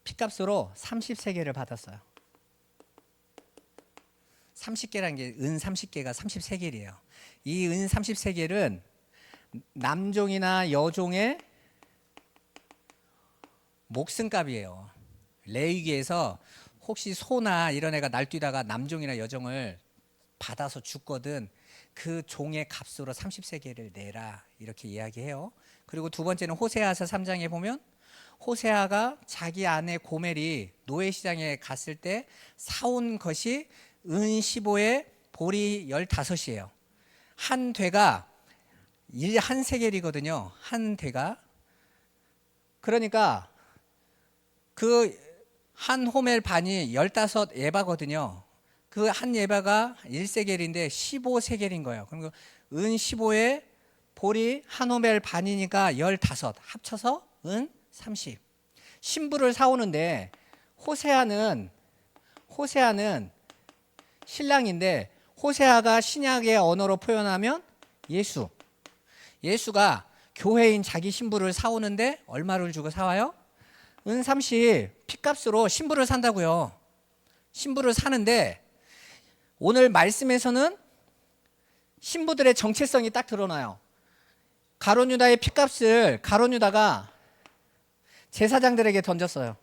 핏값으로 30세겔을 받았어요. 30개라는 게 은 30개가 30세겔이에요. 이 은 30세겔은 남종이나 여종의 목숨값이에요. 레위기에서 혹시 소나 이런 애가 날뛰다가 남종이나 여종을 받아서 죽거든 그 종의 값으로 30세겔을 내라 이렇게 이야기해요. 그리고 두 번째는 호세아서 3장에 보면 호세아가 자기 아내 고멜이 노예시장에 갔을 때 사온 것이 은 15에 보리 15이에요. 한 되가 한 세겔이거든요. 한 되가. 그러니까 그 한 호멜 반이 15 예바거든요. 그 한 예바가 1세겔인데 15세겔인 거예요. 그리고 은 15에 보리 한 호멜 반이니까 15 합쳐서 은 30. 신부를 사오는데 호세아는 신랑인데 호세아가 신약의 언어로 표현하면 예수가 교회인 자기 신부를 사오는데 얼마를 주고 사와요? 은 30 핏값으로 신부를 산다고요. 신부를 사는데 오늘 말씀에서는 신부들의 정체성이 딱 드러나요. 가룟 유다의 핏값을 가룟 유다가 제사장들에게 던졌어요.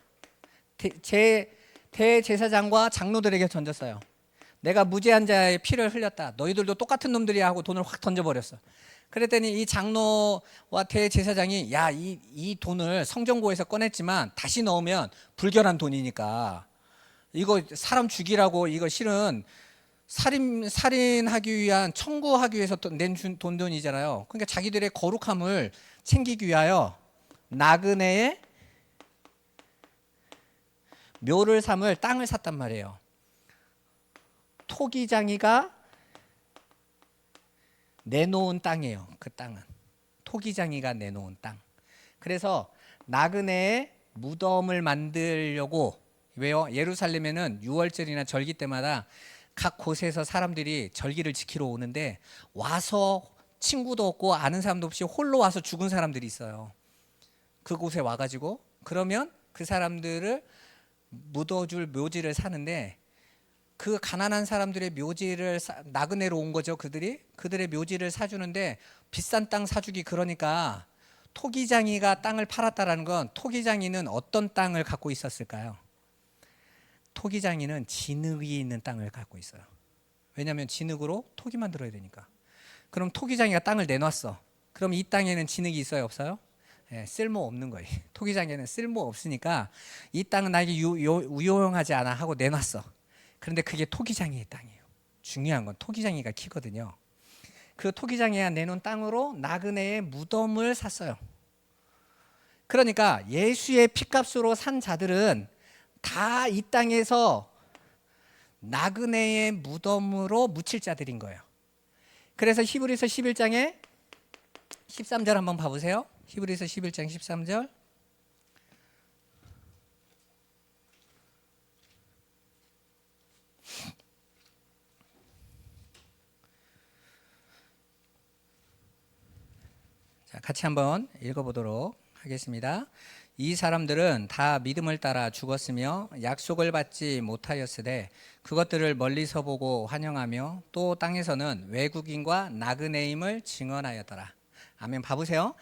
대제사장과 장로들에게 던졌어요. 내가 무죄한 자의 피를 흘렸다. 너희들도 똑같은 놈들이야 하고 돈을 확 던져버렸어. 그랬더니 이 장로와 대제사장이 야, 이 돈을 성전고에서 꺼냈지만 다시 넣으면 불결한 돈이니까 이거 사람 죽이라고 이거 실은 살인하기 위한 청구하기 위해서 낸 돈이잖아요. 그러니까 자기들의 거룩함을 챙기기 위하여 나그네의 묘를 삼을 땅을 샀단 말이에요. 토기장이가 내놓은 땅이에요. 그 땅은 토기장이가 내놓은 땅. 그래서 나그네의 무덤을 만들려고 왜요? 예루살렘에는 6월절이나 절기 때마다 각 곳에서 사람들이 절기를 지키러 오는데 와서 친구도 없고 아는 사람도 없이 홀로 와서 죽은 사람들이 있어요. 그곳에 와가지고 그러면 그 사람들을 묻어줄 묘지를 사는데 그 가난한 사람들의 묘지를 나그네로 온 거죠. 그들의 묘지를 사주는데 비싼 땅 사주기 그러니까 토기장이가 땅을 팔았다라는 건 토기장이는 어떤 땅을 갖고 있었을까요? 토기장이는 진흙이 있는 땅을 갖고 있어요. 왜냐하면 진흙으로 토기 만들어야 되니까. 그럼 토기장이가 땅을 내놨어. 그럼 이 땅에는 진흙이 있어요, 없어요? 네, 쓸모 없는 거예요. 토기장에는 쓸모 없으니까 이 땅은 나에게 유용하지 않아 하고 내놨어. 그런데 그게 토기장이의 땅이에요. 중요한 건 토기장이가 키거든요. 그 토기장이가 내놓은 땅으로 나그네의 무덤을 샀어요. 그러니까 예수의 핏값으로 산 자들은 다 이 땅에서 나그네의 무덤으로 묻힐 자들인 거예요. 그래서 히브리서 11장에 13절 한번 봐보세요. 히브리서 11장 13절. 자, 같이 한번 읽어보도록 하겠습니다. 이 사람들은 다 믿음을 따라 죽었으며 약속을 받지 못하였으되 그것들을 멀리서 보고 환영하며 또 땅에서는 외국인과 나그네임을 증언하였더라. 아멘. 봐보세요.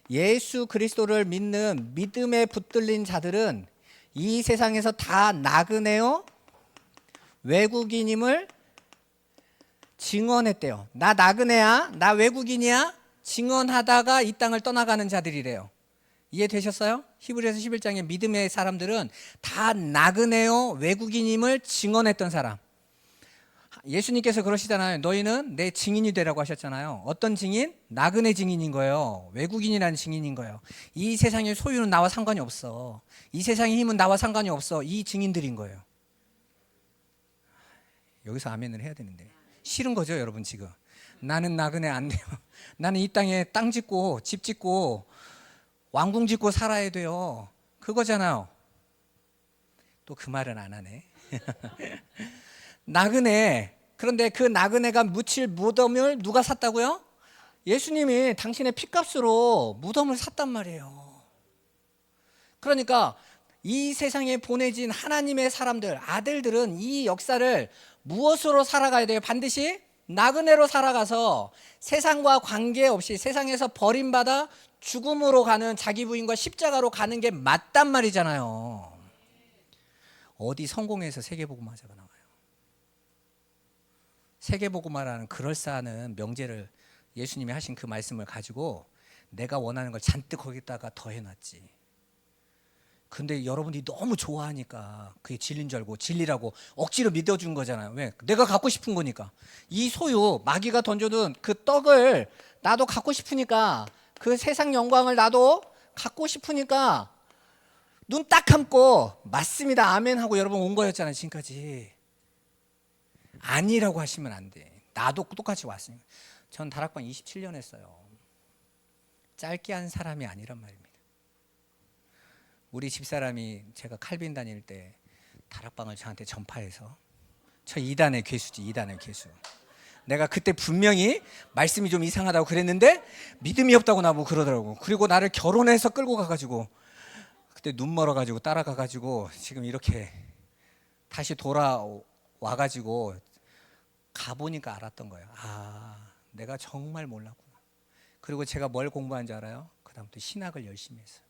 예수 그리스도를 믿는 믿음에 붙들린 자들은 이 세상에서 다 나그네요 외국인임을 증언했대요. 나 나그네야, 나 외국인이야 증언하다가 이 땅을 떠나가는 자들이래요. 이해되셨어요? 히브리서 11장의 믿음의 사람들은 다 나그네요 외국인임을 증언했던 사람. 예수님께서 그러시잖아요. 너희는 내 증인이 되라고 하셨잖아요. 어떤 증인? 나그네 증인인 거예요. 외국인이라는 증인인 거예요. 이 세상의 소유는 나와 상관이 없어. 이 세상의 힘은 나와 상관이 없어. 이 증인들인 거예요. 여기서 아멘을 해야 되는데 싫은 거죠, 여러분. 지금 나는 나그네 안 돼요. 나는 이 땅에 땅 짓고 집 짓고 왕궁 짓고 살아야 돼요. 그거잖아요. 또 그 말은 안 하네. 나그네. 그런데 그 나그네가 묻힐 무덤을 누가 샀다고요? 예수님이 당신의 핏값으로 무덤을 샀단 말이에요. 그러니까 이 세상에 보내진 하나님의 사람들, 아들들은 이 역사를 무엇으로 살아가야 돼요? 반드시 나그네로 살아가서 세상과 관계없이 세상에서 버림받아 죽음으로 가는, 자기 부인과 십자가로 가는 게 맞단 말이잖아요. 어디 성공해서 세계복음화자가 나와요? 세계복음화라는 그럴싸한 명제를 예수님이 하신 그 말씀을 가지고 내가 원하는 걸 잔뜩 거기다가 더해놨지. 근데 여러분들이 너무 좋아하니까 그게 진리인 줄 알고 진리라고 억지로 믿어준 거잖아요. 왜? 내가 갖고 싶은 거니까. 이 소유, 마귀가 던져둔 그 떡을 나도 갖고 싶으니까, 그 세상 영광을 나도 갖고 싶으니까 눈 딱 감고 맞습니다, 아멘 하고 여러분 온 거였잖아요, 지금까지. 아니라고 하시면 안 돼. 나도 똑같이 왔으니까. 전 다락방 27년 했어요. 짧게 한 사람이 아니란 말입니다. 우리 집사람이 제가 칼빈 다닐 때 다락방을 저한테 전파해서, 저 이단의 괴수지, 이단의 괴수. 내가 그때 분명히 말씀이 좀 이상하다고 그랬는데 믿음이 없다고 나보고 그러더라고. 그리고 나를 결혼해서 끌고 가가지고 그때 눈 멀어가지고 따라가가지고 지금 이렇게 다시 돌아와가지고 가보니까 알았던 거예요. 아, 내가 정말 몰랐구나. 그리고 제가 뭘 공부한 줄 알아요? 그 다음부터 신학을 열심히 했어요.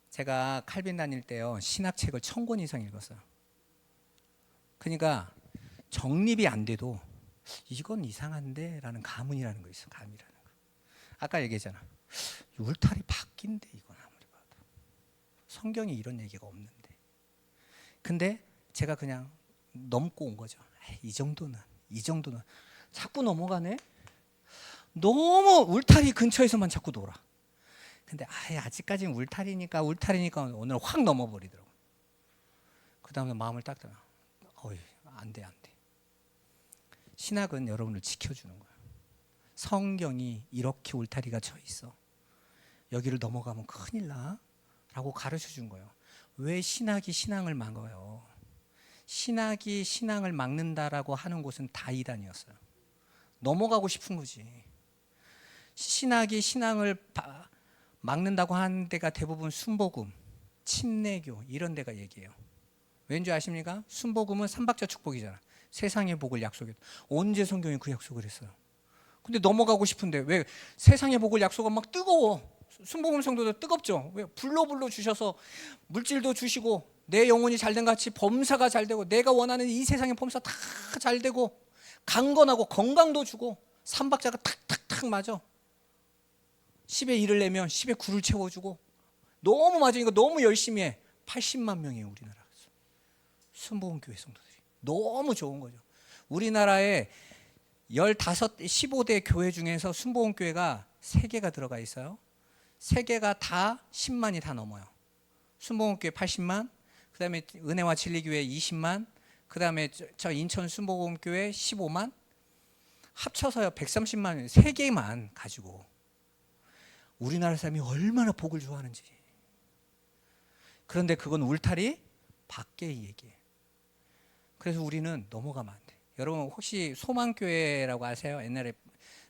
제가 칼빈 다닐 때요, 신학책을 1000권 이상 읽었어요. 그러니까 정립이 안 돼도 이건 이상한데 라는 가문이라는 거 있어. 감이라는 거. 아까 얘기했잖아. 울타리 바뀐데 이건 아무리 봐도 성경에 이런 얘기가 없는데. 근데 제가 그냥 넘고 온 거죠. 이 정도는 자꾸 넘어가네. 너무 울타리 근처에서만 자꾸 놀아. 근데 아직까지는 울타리니까 오늘 확 넘어버리더라고. 그 다음에 마음을 딱 닫아. 안 돼. 신학은 여러분을 지켜주는 거예요. 성경이 이렇게 울타리가 쳐 있어. 여기를 넘어가면 큰일 나 라고 가르쳐 준 거예요. 왜 신학이 신앙을 막아요? 신학이 신앙을 막는다라고 하는 곳은 다 이단이었어요. 넘어가고 싶은 거지. 신학이 신앙을 막는다고 하는 데가 대부분 순복음, 침례교 이런 데가 얘기해요. 왠지 아십니까? 순복음은 삼박자 축복이잖아. 세상의 복을 약속해. 언제 성경이 그 약속을 했어요? 근데 넘어가고 싶은데 왜 세상의 복을 약속은 막 뜨거워. 순복음 성도도 뜨겁죠. 왜? 불로 주셔서 물질도 주시고 내 영혼이 잘된 같이 범사가 잘 되고 내가 원하는 이 세상의 범사 다 잘 되고 강건하고 건강도 주고 삼박자가 탁탁탁 맞아. 10에 1을 내면 10에 9를 채워주고 너무 맞으니까 너무 열심히 해. 80만 명이에요, 우리나라 순복음 교회 성도들이. 너무 좋은 거죠. 우리나라에 15대 교회 중에서 순복음 교회가 3개가 들어가 있어요. 3개가 다 10만이 다 넘어요. 순복음 교회 80만, 그 다음에 은혜와 진리교회 20만, 그 다음에 저 인천 순복음 교회 15만, 합쳐서요 130만, 3개만 가지고 우리나라 사람이 얼마나 복을 좋아하는지. 그런데 그건 울타리 밖의 얘기예요. 그래서 우리는 넘어가면 안 돼. 여러분 혹시 소망교회라고 아세요? 옛날에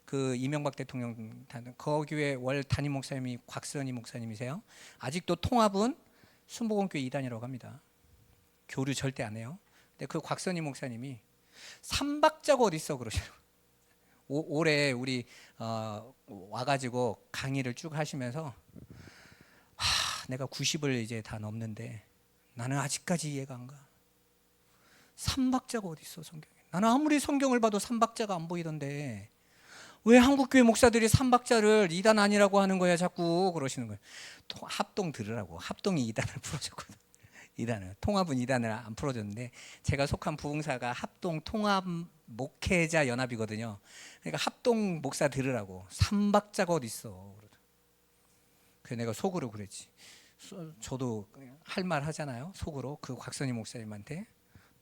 그 이명박 대통령 그 교회 월 담임 목사님이 곽선희 목사님이세요. 아직도 통합은 순복음교회 이단이라고 합니다. 교류 절대 안 해요. 근데 그 곽선희 목사님이 삼박자가 어디 있어 그러시고 올해 우리 와가지고 강의를 쭉 하시면서 내가 90을 이제 다 넘는데 나는 아직까지 이해가 안 가. 삼박자가 어디 있어 성경에? 나는 아무리 성경을 봐도 삼박자가 안 보이던데 왜 한국교회 목사들이 삼박자를 이단 아니라고 하는 거야 자꾸 그러시는 거예요. 합동 들으라고. 합동이 이단을 풀어줬거든. 이단을. 통합은 이단을 안 풀어줬는데 제가 속한 부흥사가 합동 통합 목회자 연합이거든요. 그러니까 합동 목사 들으라고. 삼박자가 어디 있어. 그래서 내가 속으로 그랬지. 저도 할 말 하잖아요. 속으로 그 곽선희 목사님한테.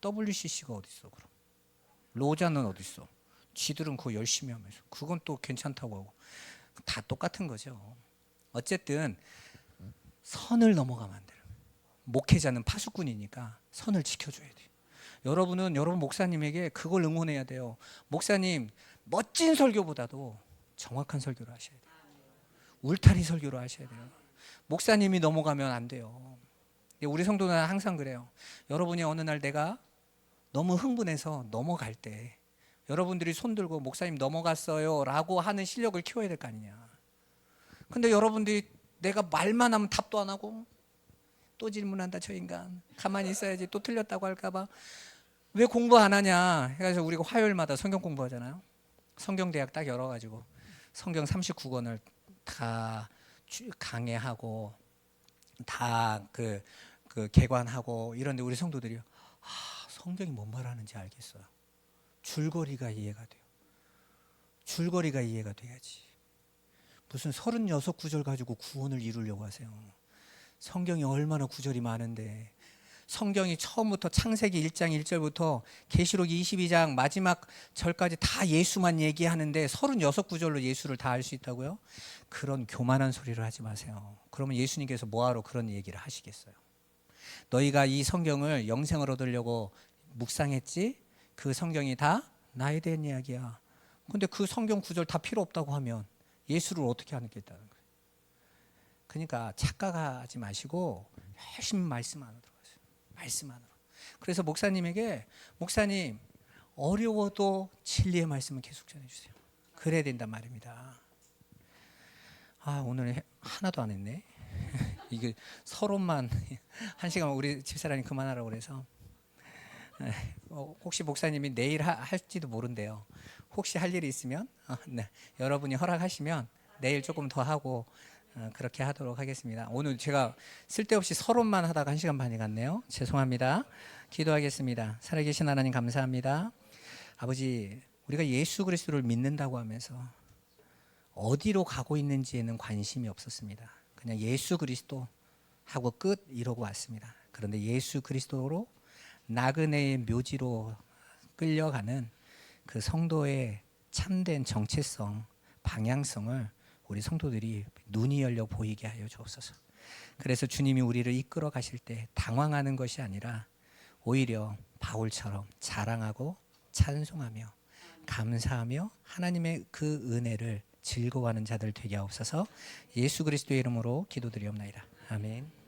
WCC가 어디 있어 그럼? 로자는 어디 있어? 지들은 그거 열심히 하면서 그건 또 괜찮다고 하고 다 똑같은 거죠. 어쨌든 선을 넘어가면 안 돼요. 목회자는 파수꾼이니까 선을 지켜줘야 돼. 여러분은 여러분 목사님에게 그걸 응원해야 돼요. 목사님 멋진 설교보다도 정확한 설교를 하셔야 돼요. 울타리 설교를 하셔야 돼요. 목사님이 넘어가면 안 돼요. 우리 성도는 항상 그래요. 여러분이 어느 날 내가 너무 흥분해서 넘어갈 때 여러분들이 손들고 목사님 넘어갔어요 라고 하는 실력을 키워야 될 거 아니냐. 근데 여러분들이 내가 말만 하면 답도 안 하고 또 질문한다 저 인간, 가만히 있어야지 또 틀렸다고 할까봐 왜 공부 안 하냐 해가지고 우리가 화요일마다 성경 공부하잖아요. 성경대학 딱 열어가지고 성경 39권을 다 강해하고 다 그 개관하고 이런데 우리 성도들이 성경이 뭔 말하는지 알겠어요. 줄거리가 이해가 돼요. 줄거리가 이해가 돼야지. 무슨 36구절 가지고 구원을 이루려고 하세요. 성경이 얼마나 구절이 많은데, 성경이 처음부터 창세기 1장 1절부터 계시록 22장 마지막 절까지 다 예수만 얘기하는데 36구절로 예수를 다 알 수 있다고요? 그런 교만한 소리를 하지 마세요. 그러면 예수님께서 뭐하러 그런 얘기를 하시겠어요? 너희가 이 성경을 영생을 얻으려고 묵상했지? 그 성경이 다 나에 대한 이야기야. 근데 그 성경 구절 다 필요 없다고 하면 예수를 어떻게 하겠다는 거예요? 그러니까 착각하지 마시고 열심히 말씀 안으로 들어가세요. 말씀 안으로. 그래서 목사님에게 목사님 어려워도 진리의 말씀을 계속 전해주세요. 그래야 된단 말입니다. 오늘 하나도 안 했네. 이게 서론만 1시간 우리 집사람이 그만하라고 그래서 혹시 목사님이 내일 할지도 모른대요. 혹시 할 일이 있으면 네, 여러분이 허락하시면 내일 조금 더 하고 그렇게 하도록 하겠습니다. 오늘 제가 쓸데없이 서론만 하다가 1시간 반이 갔네요. 죄송합니다. 기도하겠습니다. 살아계신 하나님 감사합니다. 아버지, 우리가 예수 그리스도를 믿는다고 하면서 어디로 가고 있는지에는 관심이 없었습니다. 그냥 예수 그리스도 하고 끝 이러고 왔습니다. 그런데 예수 그리스도로 나그네의 묘지로 끌려가는 그 성도의 참된 정체성, 방향성을 우리 성도들이 눈이 열려 보이게 하여 주옵소서. 그래서 주님이 우리를 이끌어 가실 때 당황하는 것이 아니라 오히려 바울처럼 자랑하고 찬송하며 감사하며 하나님의 그 은혜를 즐거워하는 자들 되게 하옵소서. 예수 그리스도의 이름으로 기도드리옵나이다. 아멘.